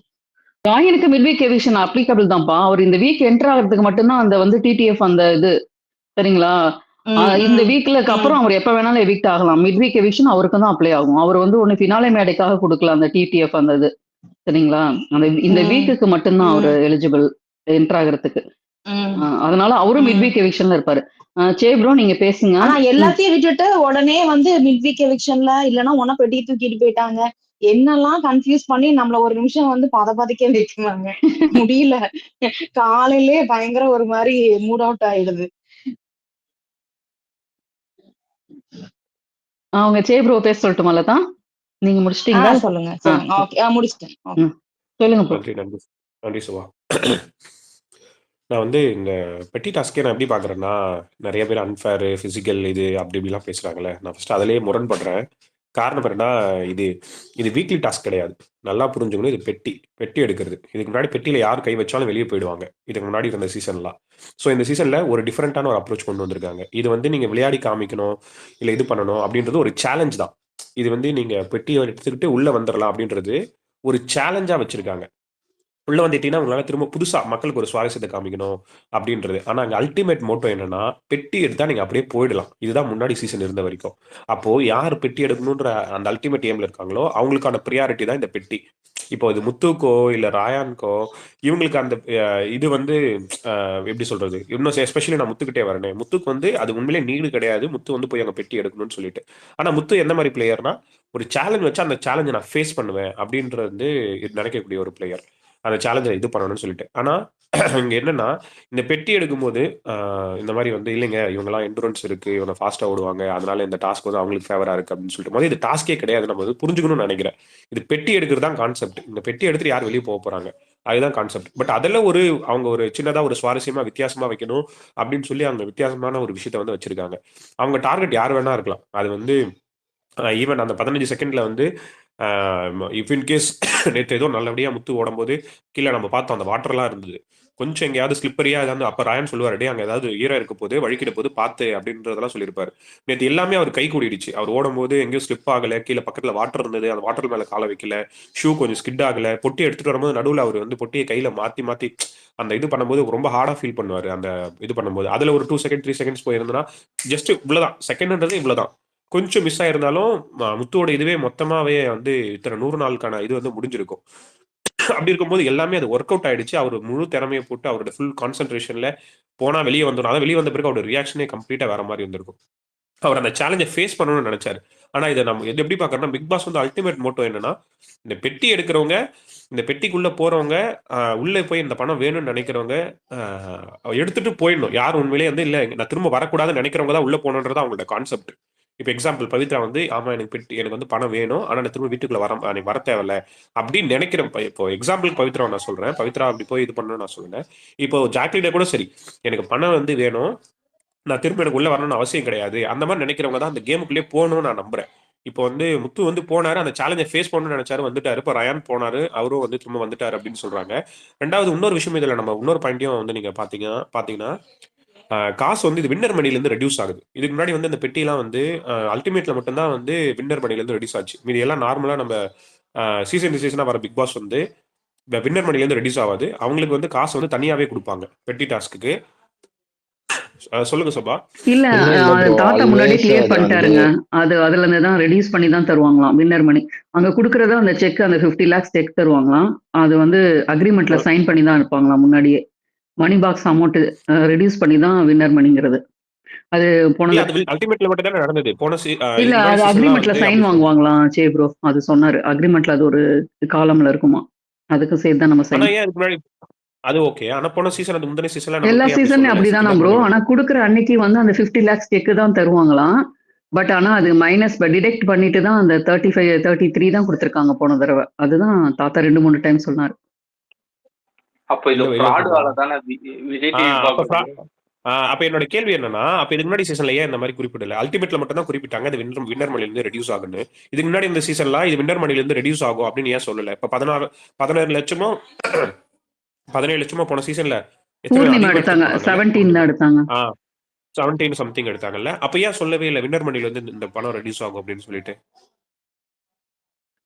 ராயனுக்கு மிட் வீக் எவிக்ஷன் அப்ளிகபிள் தான்ப்பா. அவர் இந்த வீக் என்டர் ஆகிறதுக்கு மட்டும்தான் அந்த வந்து டிடிஎஃப் அந்த இது, சரிங்களா? இந்த வீக்ல அப்புறம் அவர் எப்ப வேணாலும் எவிக்ட் ஆகலாம். மிட் வீக் எவிக்ஷன் அவருக்கு தான் அப்ளை ஆகும். அவர் வந்து ஒண்ணு ஃபினாலே மேடைக்காக கொடுக்கலாம் அந்த டிடிஎஃப் அந்த இது, சரிங்களா? அந்த இந்த வீக்குக்கு மட்டும்தான் அவர் எலிஜிபிள் என்டர் ஆகிறதுக்கு. அதனால அவரும் மிட் வீக் எவிக்ஷன்ல இருப்பாரு. சே ப்ரோ நீங்க பேசுங்க. ஆனா எல்லாத்தையும் விட்டுட்டு உடனே வந்து மிட் வீக் எவிக்ஷன்ல இல்லைன்னா உன பெட்டி தூக்கிட்டு போயிட்டாங்க என்னெல்லாம் கன்ஃபியூஸ் பண்ணி நம்மள ஒரு நிமிஷம் வந்து பதக்க வைக்கிறாங்க. முடியல, காலையிலே பயங்கர ஒரு மாதிரி மூட் அவுட் ஆயிடுது. அவங்க சே ப்ரோ பேச சொல்லட்டுமால தான்? நீங்க முடிச்சிட்டீங்களா? சொல்லுங்க. ஓகே, முடிச்சிட்டேன். சொல்லுங்க ப்ரோ. நன்றி சுவா. நான் வந்து இந்த பெட்டி டாஸ்கே நான் எப்படி பார்க்குறேன்னா, நிறைய பேர் அன்ஃபேரு ஃபிசிக்கல் இது அப்படி இப்படிலாம் பேசுகிறாங்களே, நான் ஃபஸ்ட்டு அதிலேயே முரண்படுறேன். காரணம் என்னன்னா, இது வீக்லி டாஸ்க் கிடையாது. நல்லா புரிஞ்சுக்கணும். இது பெட்டி எடுக்கிறது. இதுக்கு முன்னாடி பெட்டியில் யார் கை வச்சாலும் வெளியே போயிடுவாங்க, இதுக்கு முன்னாடி இருந்த சீசன்லாம். ஸோ இந்த சீசனில் ஒரு டிஃப்ரெண்ட்டான ஒரு அப்ரோச் கொண்டு வந்திருக்காங்க. இது வந்து நீங்கள் விளையாடி காமிக்கணும், இல்லை இது பண்ணணும் அப்படின்றது ஒரு சேலஞ்ச் தான். இது வந்து நீங்கள் பெட்டியை எடுத்துக்கிட்டு உள்ளே வந்துடலாம் அப்படின்றது ஒரு சேலஞ்சாக வச்சுருக்காங்க. உள்ள வந்துட்டீங்கன்னா உங்களால திரும்ப புதுசா மக்களுக்கு ஒரு சுவாரஸ்யத்தை காமிக்கணும் அப்படின்றது. ஆனா அங்க அல்டிமேட் மோட்டோ என்னன்னா, பெட்டி எடுத்தா நீங்க அப்படியே போயிடலாம். இதுதான் முன்னாடி சீசன் இருந்த வரைக்கும். அப்போ யார் பெட்டி எடுக்கணுன்ற அந்த அல்டிமேட் எய்ம்ல இருக்காங்களோ அவங்களுக்கான ப்ரியாரிட்டி தான் இந்த பெட்டி. இப்போ இது முத்துக்கோ இல்ல ராயான்கோ இவங்களுக்கு அந்த இது வந்து எப்படி சொல்றது, இன்னும் எஸ்பெஷலி நான் முத்துக்கிட்டே வரேன். முத்துக்கு வந்து அது உண்மையிலே நீடு கிடையாது, முத்து வந்து போய் அங்க பெட்டி எடுக்கணும்னு சொல்லிட்டு. ஆனா முத்து எந்த மாதிரி பிளேயர்னா, ஒரு சேலஞ்ச் வச்சா அந்த சேலஞ்சை நான் ஃபேஸ் பண்ணுவேன் அப்படின்றது வந்து நினைக்கக்கூடிய ஒரு பிளேயர். அந்த சேலஞ்சை இது பண்ணணும்னு சொல்லிட்டு. ஆனா இங்க என்னன்னா, இந்த பெட்டி எடுக்கும்போது இந்த மாதிரி வந்து இல்லைங்க இவங்கெல்லாம் எண்டூரன்ஸ் இருக்கு, இவங்க ஃபாஸ்டா ஓடுவாங்க, அதனால இந்த டாஸ்க் வந்து அவங்களுக்கு ஃபேவரா இருக்கு அப்படின்னு சொல்லிட்டு போது இது டாஸ்கே கிடையாது. நம்ம வந்து புரிஞ்சுக்கணும்னு நினைக்கிறேன். இது பெட்டி எடுக்கிறது தான் கான்செப்ட். இந்த பெட்டி எடுத்துட்டு யார் வெளியே போக போறாங்க, அதுதான் கான்செப்ட். பட் அதெல்லாம் அவங்க ஒரு சின்னதா ஒரு சுவாரஸ்யமா வித்தியாசமா வைக்கணும் அப்படின்னு சொல்லி அவங்க வித்தியாசமான ஒரு விஷயத்த வந்து வச்சிருக்காங்க. அவங்க டார்கெட் யார் வேணா இருக்கலாம். அது வந்து ஈவன் அந்த 15 செகண்ட்ல வந்து இஃப் இன் கேஸ் நேற்று ஏதோ நல்லபடியா முத்து ஓடும்போது கீழே நம்ம பார்த்தோம் அந்த வாட்டர்லாம் இருந்தது, கொஞ்சம் எங்கேயாவது ஸ்லிப்பரியா ஏதாவது அப்ப ராயன் சொல்லுவார், டே அங்கே ஏதாவது ஈரம் இருக்க போது வழிக்கிட போது பார்த்து அப்படின்றதெல்லாம் சொல்லியிருப்பாரு. நேற்று எல்லாமே அவர் கை கூடிடுச்சு. அவர் ஓடும்போது எங்கேயும் ஸ்லிப் ஆகலை, கீழே பக்கத்தில் வாட்டர் இருந்தது, அந்த வாட்டர் மேலே காலை வைக்கல, ஷூ கொஞ்சம் ஸ்கிட் ஆகலை, பொட்டி எடுத்துட்டு வரும்போது நடுவில் அவர் வந்து பொட்டியை கையில் மாற்றி மாற்றி அந்த இது பண்ணும்போது ரொம்ப ஹார்டாக ஃபீல் பண்ணுவார். அந்த இது பண்ணும்போது அதில் ஒரு 2 செகண்ட் 3 செகண்ட்ஸ் போயிருந்ததுன்னா ஜஸ்ட் இவ்வளோதான், செகண்ட்ன்றது இவ்வளோதான். கொஞ்சம் மிஸ் ஆயிருந்தாலும் முத்துவோட இதுவே மொத்தமாவே வந்து இத்தனை 100 நாளுக்கான இது வந்து முடிஞ்சிருக்கும். அப்படி இருக்கும்போது எல்லாமே அது ஒர்க் அவுட் ஆயிடுச்சு. அவர் முழு திறமையை போட்டு அவரோட ஃபுல் கான்சென்ட்ரேஷன்ல போனா வெளியே வந்துடும். அதான் வெளியே வந்த பிறகு அவரோட ரியாக்ஷனே கம்ப்ளீட்டா வேற மாதிரி வந்திருக்கும். அவர் அந்த சேலஞ்சை ஃபேஸ் பண்ணணும்னு நினைச்சாரு. ஆனா இதை நம்ம எது எப்படி பாக்குறோம்னா, பிக் பாஸ் வந்து அல்டிமேட் மோட்டோ என்னன்னா, இந்த பெட்டி எடுக்கிறவங்க, இந்த பெட்டிக்குள்ள போறவங்க, உள்ளே போய் இந்த பணம் வேணும்னு நினைக்கிறவங்க எடுத்துட்டு போயிடணும். யார் உண்மையிலேயே வந்து இல்ல நான் திரும்ப வரக்கூடாதுன்னு நினைக்கிறவங்க தான் உள்ள போகணுன்றது அவங்களோட கான்செப்ட். இப்போ எக்ஸாம்பிள் பவித்ரா வந்து ஆமா எனக்கு வந்து பணம் வேணும், ஆனா நான் திரும்ப வீட்டுக்குள்ள வர தேவையில்ல அப்படின்னு நினைக்கிறேன். இப்போ எக்ஸாம்பிள் பவித்ரா நான் சொல்றேன், பவித்ரா அப்படி போய் இது பண்ணணும்னு நான் சொல்றேன். இப்போ ஜாக்லினா கூட சரி, எனக்கு பணம் வந்து வேணும், நான் திரும்ப எனக்கு உள்ள வரணும்னு அவசியம் கிடையாது, அந்த மாதிரி நினைக்கிறவங்க தான் அந்த கேமுக்குள்ளே போகணும்னு நான் நம்புறேன். இப்போ வந்து முத்து வந்து போனாரு, அந்த சேலஞ்சை ஃபேஸ் பண்ணணும்னு நினைச்சாரு, வந்துட்டாரு. இப்போ ரயான் போனாரு, அவரும் வந்து திரும்ப வந்துட்டாரு அப்படின்னு சொல்றாங்க. ரெண்டாவது இன்னொரு விஷயம், இதுல நம்ம இன்னொரு பாயிண்ட்டையும் வந்து நீங்க பாத்தீங்கன்னா காசு வந்து இது வின்னர் மணிலேருந்து ரெடியூஸ் ஆகுது. இதுக்கு முன்னாடி வந்து அந்த பெட்டிலாம் வந்து அல்டிமேட்ல மட்டும்தான் வந்து வின்னர் மணிலேருந்து ரெடியூஸ் ஆச்சு. மீதி எல்லாம் நார்மலா நம்ம சீசனா வர பிக் பாஸ் வந்து வின்னர் மணிலேருந்து ரெடியூஸ் ஆகாது. அவங்களுக்கு வந்து காசு வந்து தனியாவே கொடுப்பாங்க பெட்டி டாஸ்க்கு. சொல்லுங்க சபா. இல்ல இல்ல இல்ல ப்ரோ, தாத்தா முன்னாடியே ஆல்வேஸ் கிளியர் அது வந்து பண்ணிட்டாருங்க. அதுல இருந்து தான் ரெடியூஸ் பண்ணி தான் தருவாங்களாம் வின்னர் மணி. அங்க குடுக்கறத அந்த செக் அந்த 50 lakhs செக் தருவாங்களாம். அது வந்து அக்ரிமெண்ட்ல சைன் பண்ணி தான் இருப்பாங்களாம் முன்னாடியே. மணி பாக்ஸ் அமௌண்ட் ரெடியூஸ் பண்ணி தான் வின்னர் மணிங்கிறது. அது போன இல்ல அது அல்டிமேட்ல மட்டும் தானே நடந்தது. போன இல்ல இதுக்கு முன்னாடி அது சீசன்லாம் அக்ரிமெண்ட்ல வந்து சைன் அப்படி வாங்குவாங்களாம் சே ப்ரோ. அது சொன்னாரு. அக்ரிமெண்ட்ல அது ஒரு காலம்ல இருக்குமா. அதுக்கு சேர்த்து தான் நம்ம ஆனா சைன். ஏன் இதுக்கு முன்னாடி அது ஓகே. ஆனா போன சீசன் அது முந்தின சீசன்லாம் எல்லா நமக்கு அப்படி சீசன்லயும் சொல்லல. அப்படிதானா வின்னர் ப்ரோ. மணி ஆனா குடுக்குற அன்னைக்கு வந்து அந்த 50 lakhs செக் தான் தருவாங்களாம். பட் ஆனா அது மைனஸ் டிடெக்ட் பண்ணிட்டு தான் அந்த 35 33 தான் கொடுத்துருக்காங்க போன தடவை. அதுதான் தாத்தா 2-3 டைம் சொன்னாரு. அப்ப இது இல்ல ஃப்ராட் வேலை தானே விஜய் டிவி பாக்குறது. அப்ப என்னோட கேள்வி என்னன்னா, அப்ப இதுக்கு முன்னாடி சீசன்ல ஏன் இந்த மாதிரி குறிப்பிடல? அல்டிமேட்ல மட்டும் தான் குறிப்பிட்டாங்க அது வின்னர் மணில இருந்து ரெடியூஸ் ஆகுன்னு. இதுக்கு முன்னாடி இந்த சீசன்ல இது வின்னர் மணில இருந்து ரெடியூஸ் ஆகும் அப்படின்னு ஏன் சொல்லல? இப்ப 16 லட்சமோ 17 லட்சமோ போன சீசன்ல எத்தனை பூர்ணிமா அதிகமா எடுத்தாங்க. எடுத்துட்டு 17 தான் எடுத்தாங்க. 17 சம்திங் எடுத்தாங்கல்ல. அப்ப ஏன் சொல்லவே இல்லை வின்னர் மணில இருந்து இந்த பணம் ரெடியூஸ் ஆகும் அப்படின்னு சொல்லிட்டு?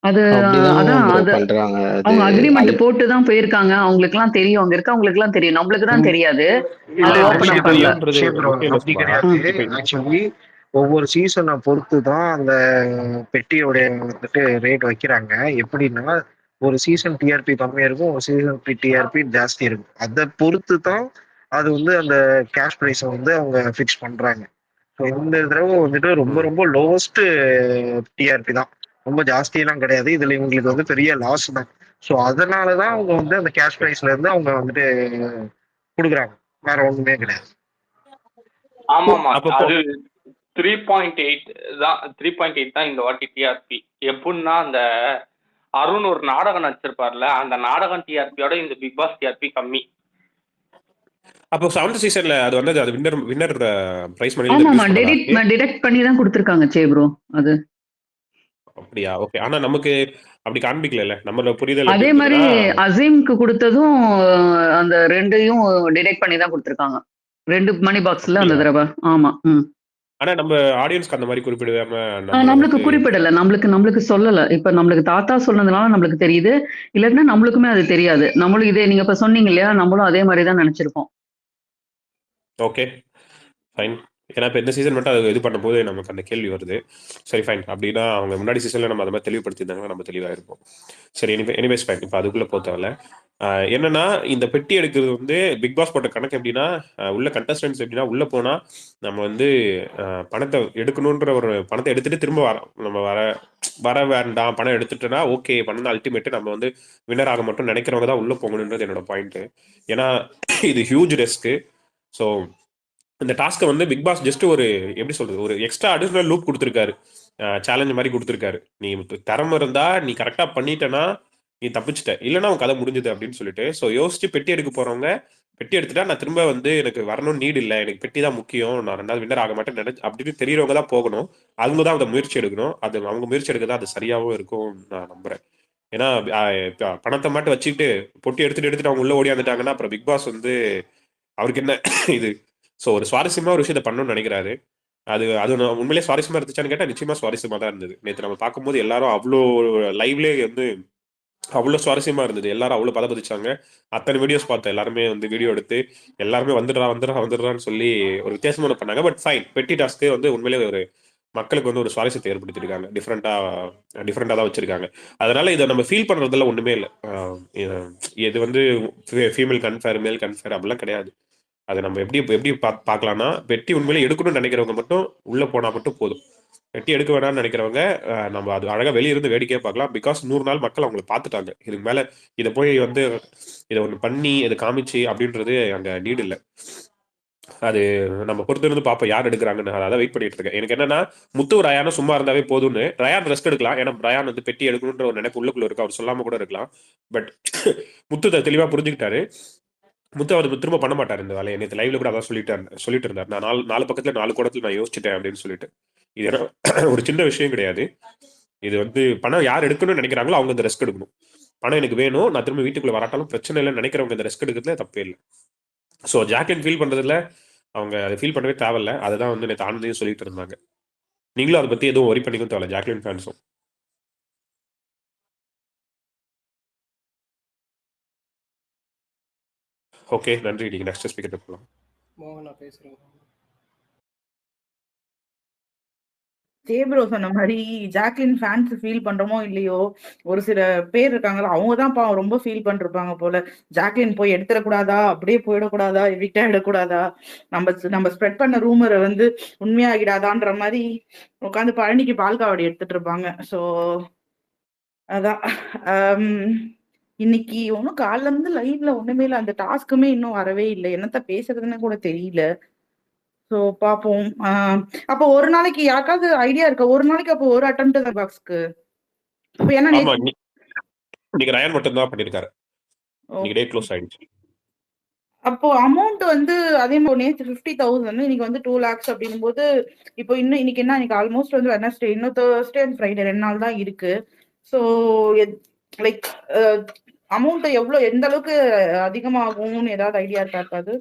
அது அப்படிதான் அதான் ப்ரோ அது பண்றாங்க. அது அவங்க அக்ரிமெண்ட் போட்டு தான் போயிருக்காங்க. அவங்களுக்கு எல்லாம் தெரியும். அங்க இருக்கவங்களுக்கு எல்லாம் தெரியும். நம்மளுக்கு தான் தெரியாது. அது ஓபன் உங்களுக்கு அப் பண்ணல. தெரியும்ன்றது ப்ரோ முக்கியம் இல்ல அப்படி சுபா. கிடையாது. ஆக்சுவலி ஒவ்வொரு சீசனை பொறுத்து தான் அந்த பெட்டியோடைய வந்துட்டு ரேட் வைக்கிறாங்க. எப்படின்னா ஒரு சீசன் டிஆர்பி கம்மியா இருக்கும், ஒரு சீசன் டிஆர்பி ஜாஸ்தி இருக்கும். அதை பொறுத்து தான் அது வந்து அந்த கேஷ் ப்ரைஸை வந்து அவங்க ஃபிக்ஸ் பண்றாங்க. ஸோ இந்த தடவை வந்துட்டு ரொம்ப ரொம்ப லோவஸ்ட் டிஆர்பி தான், ரொம்ப ஜாஸ்தியெல்லாம் கிடையாது. இதுல இவங்களுக்கு வந்து பெரிய லாஸ் தான். ஸோ அதனாலதான் அவங்க வந்து அந்த கேஷ் ப்ரைஸ்ல இருந்து அவங்க வந்துட்டு கொடுக்குறாங்க. வேற ஒண்ணுமே கிடையாது. ஆமாமா, அப்ப அது 3.8 தான். 3.8 தான் இந்த வாட்டி டிஆர்பி. எப்படின்னா அந்த அருண் ஒரு நாடகம் நடிச்சிருப்பார்ல, அந்த நாடகம் டிஆர்பியோட இந்த பிக் பாஸ் டிஆர்பி கம்மி. அப்போ 7th சீசன்ல அது வந்து அது வின்னர் பிரைஸ் மணில இருந்து ஆமாமா ரெடியூஸ் பண்ணதா இருக்கு. டிடெக்ட் பண்ணி தான் கொடுத்துருக்காங்க சே ப்ரோ. அது அப்படியா? ஓகே. ஆனா நமக்கு அப்படி காண்பிக்கல. நம்மளோட புரிதல் எப்படி அதே மாதிரி இருந்ததுன்னா, அசீம்க்கு கொடுத்ததும் அந்த 2யும் டிடெக்ட் பண்ணி தான் கொடுத்துருக்காங்க. 2 மணி பாக்ஸ்ல அந்த அப்படியா? தடவை. ஆமா. ஆனா நம்ம ஆடியன்ஸ்க்கு அந்த மாதிரி குறிப்பிடாம நம்மள நம்மளுக்கு வந்து குறிப்பிடல. நம்மளுக்கு சொல்லல. இப்ப நம்மளுக்கு தாத்தா சொன்னதுனால நம்மளுக்கு தெரியுது. இல்லாட்டினா நம்மளுக்குமே அது தெரியாது. நம்மளும் இதே நீங்க இப்ப சொன்னீங்க இல்லையா? நம்மளும் அதே மாதிரி தான் நினைச்சிருப்போம். Okay fine. ஏன்னா இப்போ இந்த சீசன் மட்டும் அது இது பண்ணும்போது நமக்கு அந்த கேள்வி வருது. சரி ஃபைன். அப்படின்னா அவங்க முன்னாடி சீசன்ல நம்ம அதை மாதிரி தெளிவுபடுத்தியிருந்தாங்கன்னா நம்ம தெளிவாக இருப்போம். சரி எனிவேஸ் ஃபைன். இப்போ அதுக்குள்ளே போத்தவல என்னன்னா இந்த பெட்டி எடுக்கிறது வந்து பிக் பாஸ் போட்ட கணக்கு எப்படின்னா, உள்ள கண்டஸ்டன்ஸ் எப்படின்னா உள்ள போனா நம்ம வந்து பணத்தை எடுக்கணுன்ற ஒரு பணத்தை எடுத்துட்டு திரும்ப நம்ம வர வேண்டாம், பணம் எடுத்துட்டோன்னா ஓகே, பணம் தான் அல்டிமேட்டு, நம்ம வந்து வின்னர் ஆக மட்டும் நினைக்கிறவங்க தான் உள்ள போகணுன்றது என்னோட பாயிண்ட். ஏன்னா இது ஹியூஜ் ரிஸ்க்கு. ஸோ இந்த டாஸ்க்கை வந்து பிக் பாஸ் ஜஸ்ட் ஒரு எப்படி சொல்றது, ஒரு எக்ஸ்ட்ரா அடிஷனல் லூப் கொடுத்துருக்காரு, சேலஞ்ச் மாதிரி கொடுத்துருக்காரு. நீ திறமை இருந்தா நீ கரெக்டாக பண்ணிட்டேன்னா நீ தப்பிச்சிட்ட, இல்லைன்னா உன் கதை முடிஞ்சுது அப்படின்னு சொல்லிட்டு. ஸோ யோசிச்சு பெட்டி எடுக்க போறவங்க பெட்டி எடுத்துட்டா நான் திரும்ப வந்து எனக்கு வரணும் நீடு இல்லை, எனக்கு பெட்டி தான் முக்கியம், நான் 2வது வின்னர் ஆக மாட்டேன் அப்படின்னு தெரியறவங்க தான் போகணும். அவங்க தான் அதை முயற்சி எடுக்கணும். அது அவங்க முயற்சி எடுக்க தான் அது சரியாகவும் இருக்கும் நான் நம்புறேன். ஏன்னா பணத்தை மட்டும் வச்சுக்கிட்டு பொட்டி எடுத்துட்டு அவங்க உள்ள ஓடியாந்துட்டாங்கன்னா அப்புறம் பிக் பாஸ் வந்து அவருக்கு என்ன இது. ஸோ ஒரு சுவாரஸ்யமா ஒரு விஷயத்தை பண்ணணும்னு நினைக்கிறாரு. அது அது உண்மையிலேயே சுவாரஸ்யமா இருந்துச்சான்னு கேட்டால் நிச்சயமா சுவாரஸ்யமா தான் இருந்தது. நேற்று நம்ம பார்க்கும்போது எல்லாரும் அவ்வளோ லைவ்லேயே வந்து அவ்வளோ சுவாரஸ்யமா இருந்தது. எல்லாரும் அவ்வளோ பதபதிச்சாங்க. அத்தனை வீடியோஸ் பார்த்தேன். எல்லாருமே வந்து வீடியோ எடுத்து எல்லாருமே வந்துடுறான்னு சொல்லி ஒரு வித்தியாசமான பண்ணாங்க. But fine. பெட்டி டாஸ்க்கு வந்து உண்மையிலேயே ஒரு மக்களுக்கு வந்து ஒரு சுவாரஸ்யத்தை ஏற்படுத்தியிருக்காங்க. டிஃப்ரெண்டா தான் வச்சிருக்காங்க. அதனால இதை நம்ம ஃபீல் பண்றதுல ஒண்ணுமே இல்லை. இது வந்து ஃபீமேல் கன்ஃபேர் மேல் கன்ஃபேர் அப்படிலாம் கிடையாது. அதை நம்ம எப்படி பார்க்கலாம்னா, வெட்டி உண்மையிலே எடுக்கணும்னு நினைக்கிறவங்க மட்டும் உள்ள போனா மட்டும் போதும். வெட்டி எடுக்க வேணாம்னு நினைக்கிறவங்க நம்ம அது அழகா வெளியிருந்து வேடிக்கையே பார்க்கலாம். பிகாஸ் 100 நாள் மக்கள் அவங்களை பார்த்துட்டாங்க. இதுக்கு மேல இதை போய் வந்து இதை ஒன்று பண்ணி இதை காமிச்சு அப்படின்றது அங்க நீடு இல்லை. அது நம்ம பொறுத்து இருந்து பார்ப்போம் யார் எடுக்கிறாங்கன்னு. அதான் வெயிட் பண்ணிட்டு இருக்கேன். எனக்கு என்னன்னா முத்து ரயானும் சும்மா இருந்தாவே போதும்னு. ரயான் ரெஸ்ட் எடுக்கலாம். ஏன்னா ரயான் வந்து பெட்டி எடுக்கணுன்ற ஒரு நினைப்பு உள்ளுக்குள்ள இருக்கு. அவர் சொல்லாம கூட இருக்கலாம். பட் முத்து தெளிவா புரிஞ்சுக்கிட்டாரு. முத்து அவர் திரும்ப பண்ண மாட்டார் இந்த வேலையை. நேற்று லைவ்ல கூட அதான் சொல்லிட்டு இருந்தார். நான் 4 பக்கத்துல 4 கோணத்துல நான் யோசிச்சுட்டேன் அப்படின்னு சொல்லிட்டு. இது ஒரு சின்ன விஷயம் கிடையாது. இது வந்து பணம் யார் எடுக்கணும்னு நினைக்கிறாங்களோ அவங்க இந்த ரெஸ்க் எடுக்கணும். பணம் எனக்கு வேணும், நான் திரும்ப வீட்டுக்குள்ள வராட்டாலும் பிரச்சனை இல்லைன்னு நினைக்கிறவங்க இந்த ரெஸ்க் எடுக்கிறதுல தப்பே இல்லை. ஸோ ஜாக்லின் ஃபீல் பண்றதுல அவங்க அதை ஃபீல் பண்ணவே தேவையில்ல. அதுதான் வந்து நேற்று ஆனந்தையும் சொல்லிட்டு இருந்தாங்க. நீங்களும் அதை பத்தி எதுவும் ஒரி பண்ணிக்கும் தேவையில்ல, ஜாக்லின் ஃபேன்ஸும். ஓகே, நன்றி. நீங்க நெக்ஸ்ட் ஸ்பீக்கர் போகலாம். மோகனா பேசுறேன். ப்ரோ சொன்ன மாதிரி ஜாக்லின் ஃபேன்ஸ் ஃபீல் பண்றோமோ இல்லையோ, ஒரு சில பேர் இருக்காங்கல்ல, அவங்க தான் பாவம் ரொம்ப ஃபீல் பண்ணிருப்பாங்க போல. ஜாக்லின் போய் எடுத்துடக்கூடாதா, அப்படியே போயிடக்கூடாதா, எவிக்ட் ஆகிடக்கூடாதா, நம்ம ஸ்ப்ரெட் பண்ண ரூமரை வந்து உண்மையாகிடாதான்ற மாதிரி உட்காந்து பழனிக்கு பால் காவடி எடுத்துட்டு இருப்பாங்க. ஸோ அதான் இன்னைக்கு ஒன்றும் காலைல இருந்து லைவ்ல ஒண்ணுமே இல்லை, அந்த டாஸ்க்குமே இன்னும் வரவே இல்லை, என்னத்த பேசுறதுன்னு கூட தெரியல. ஸோ பாப்போம். அப்போ ஒரு நாளைக்கு யாருக்காவது ஐடியா இருக்கா, ஒரு நாளைக்கு அப்போ ஒரு அட்டெம்ப்ட் பாக்ஸ்க்கு? ஏன்னா ஆமா, நீங்க ரயான் மட்டும் தான் பண்ணிருக்காரு. இன்னைக்கு டே க்ளோஸ் ஆயிடுச்சு. அப்போ அமௌண்ட் வந்து அதே மாதிரி நேற்று 50,000, இன்னைக்கு வந்து 2 lakhs அப்படின்னும் போது, இப்போ இன்னும் இன்னைக்கு என்ன, இன்னைக்கு ஆல்மோஸ்ட் வந்து வெட்னஸ்டே, இன்னும் தேர்ஸ்டே அண்ட் ஃப்ரைடே 2 நாள் தான் இருக்கு. ஸோ லைக் அமௌண்ட் எவ்வளவு, எந்த அளவுக்கு அதிகமாகும்னு ஏதாவது ஐடியா இருக்காது?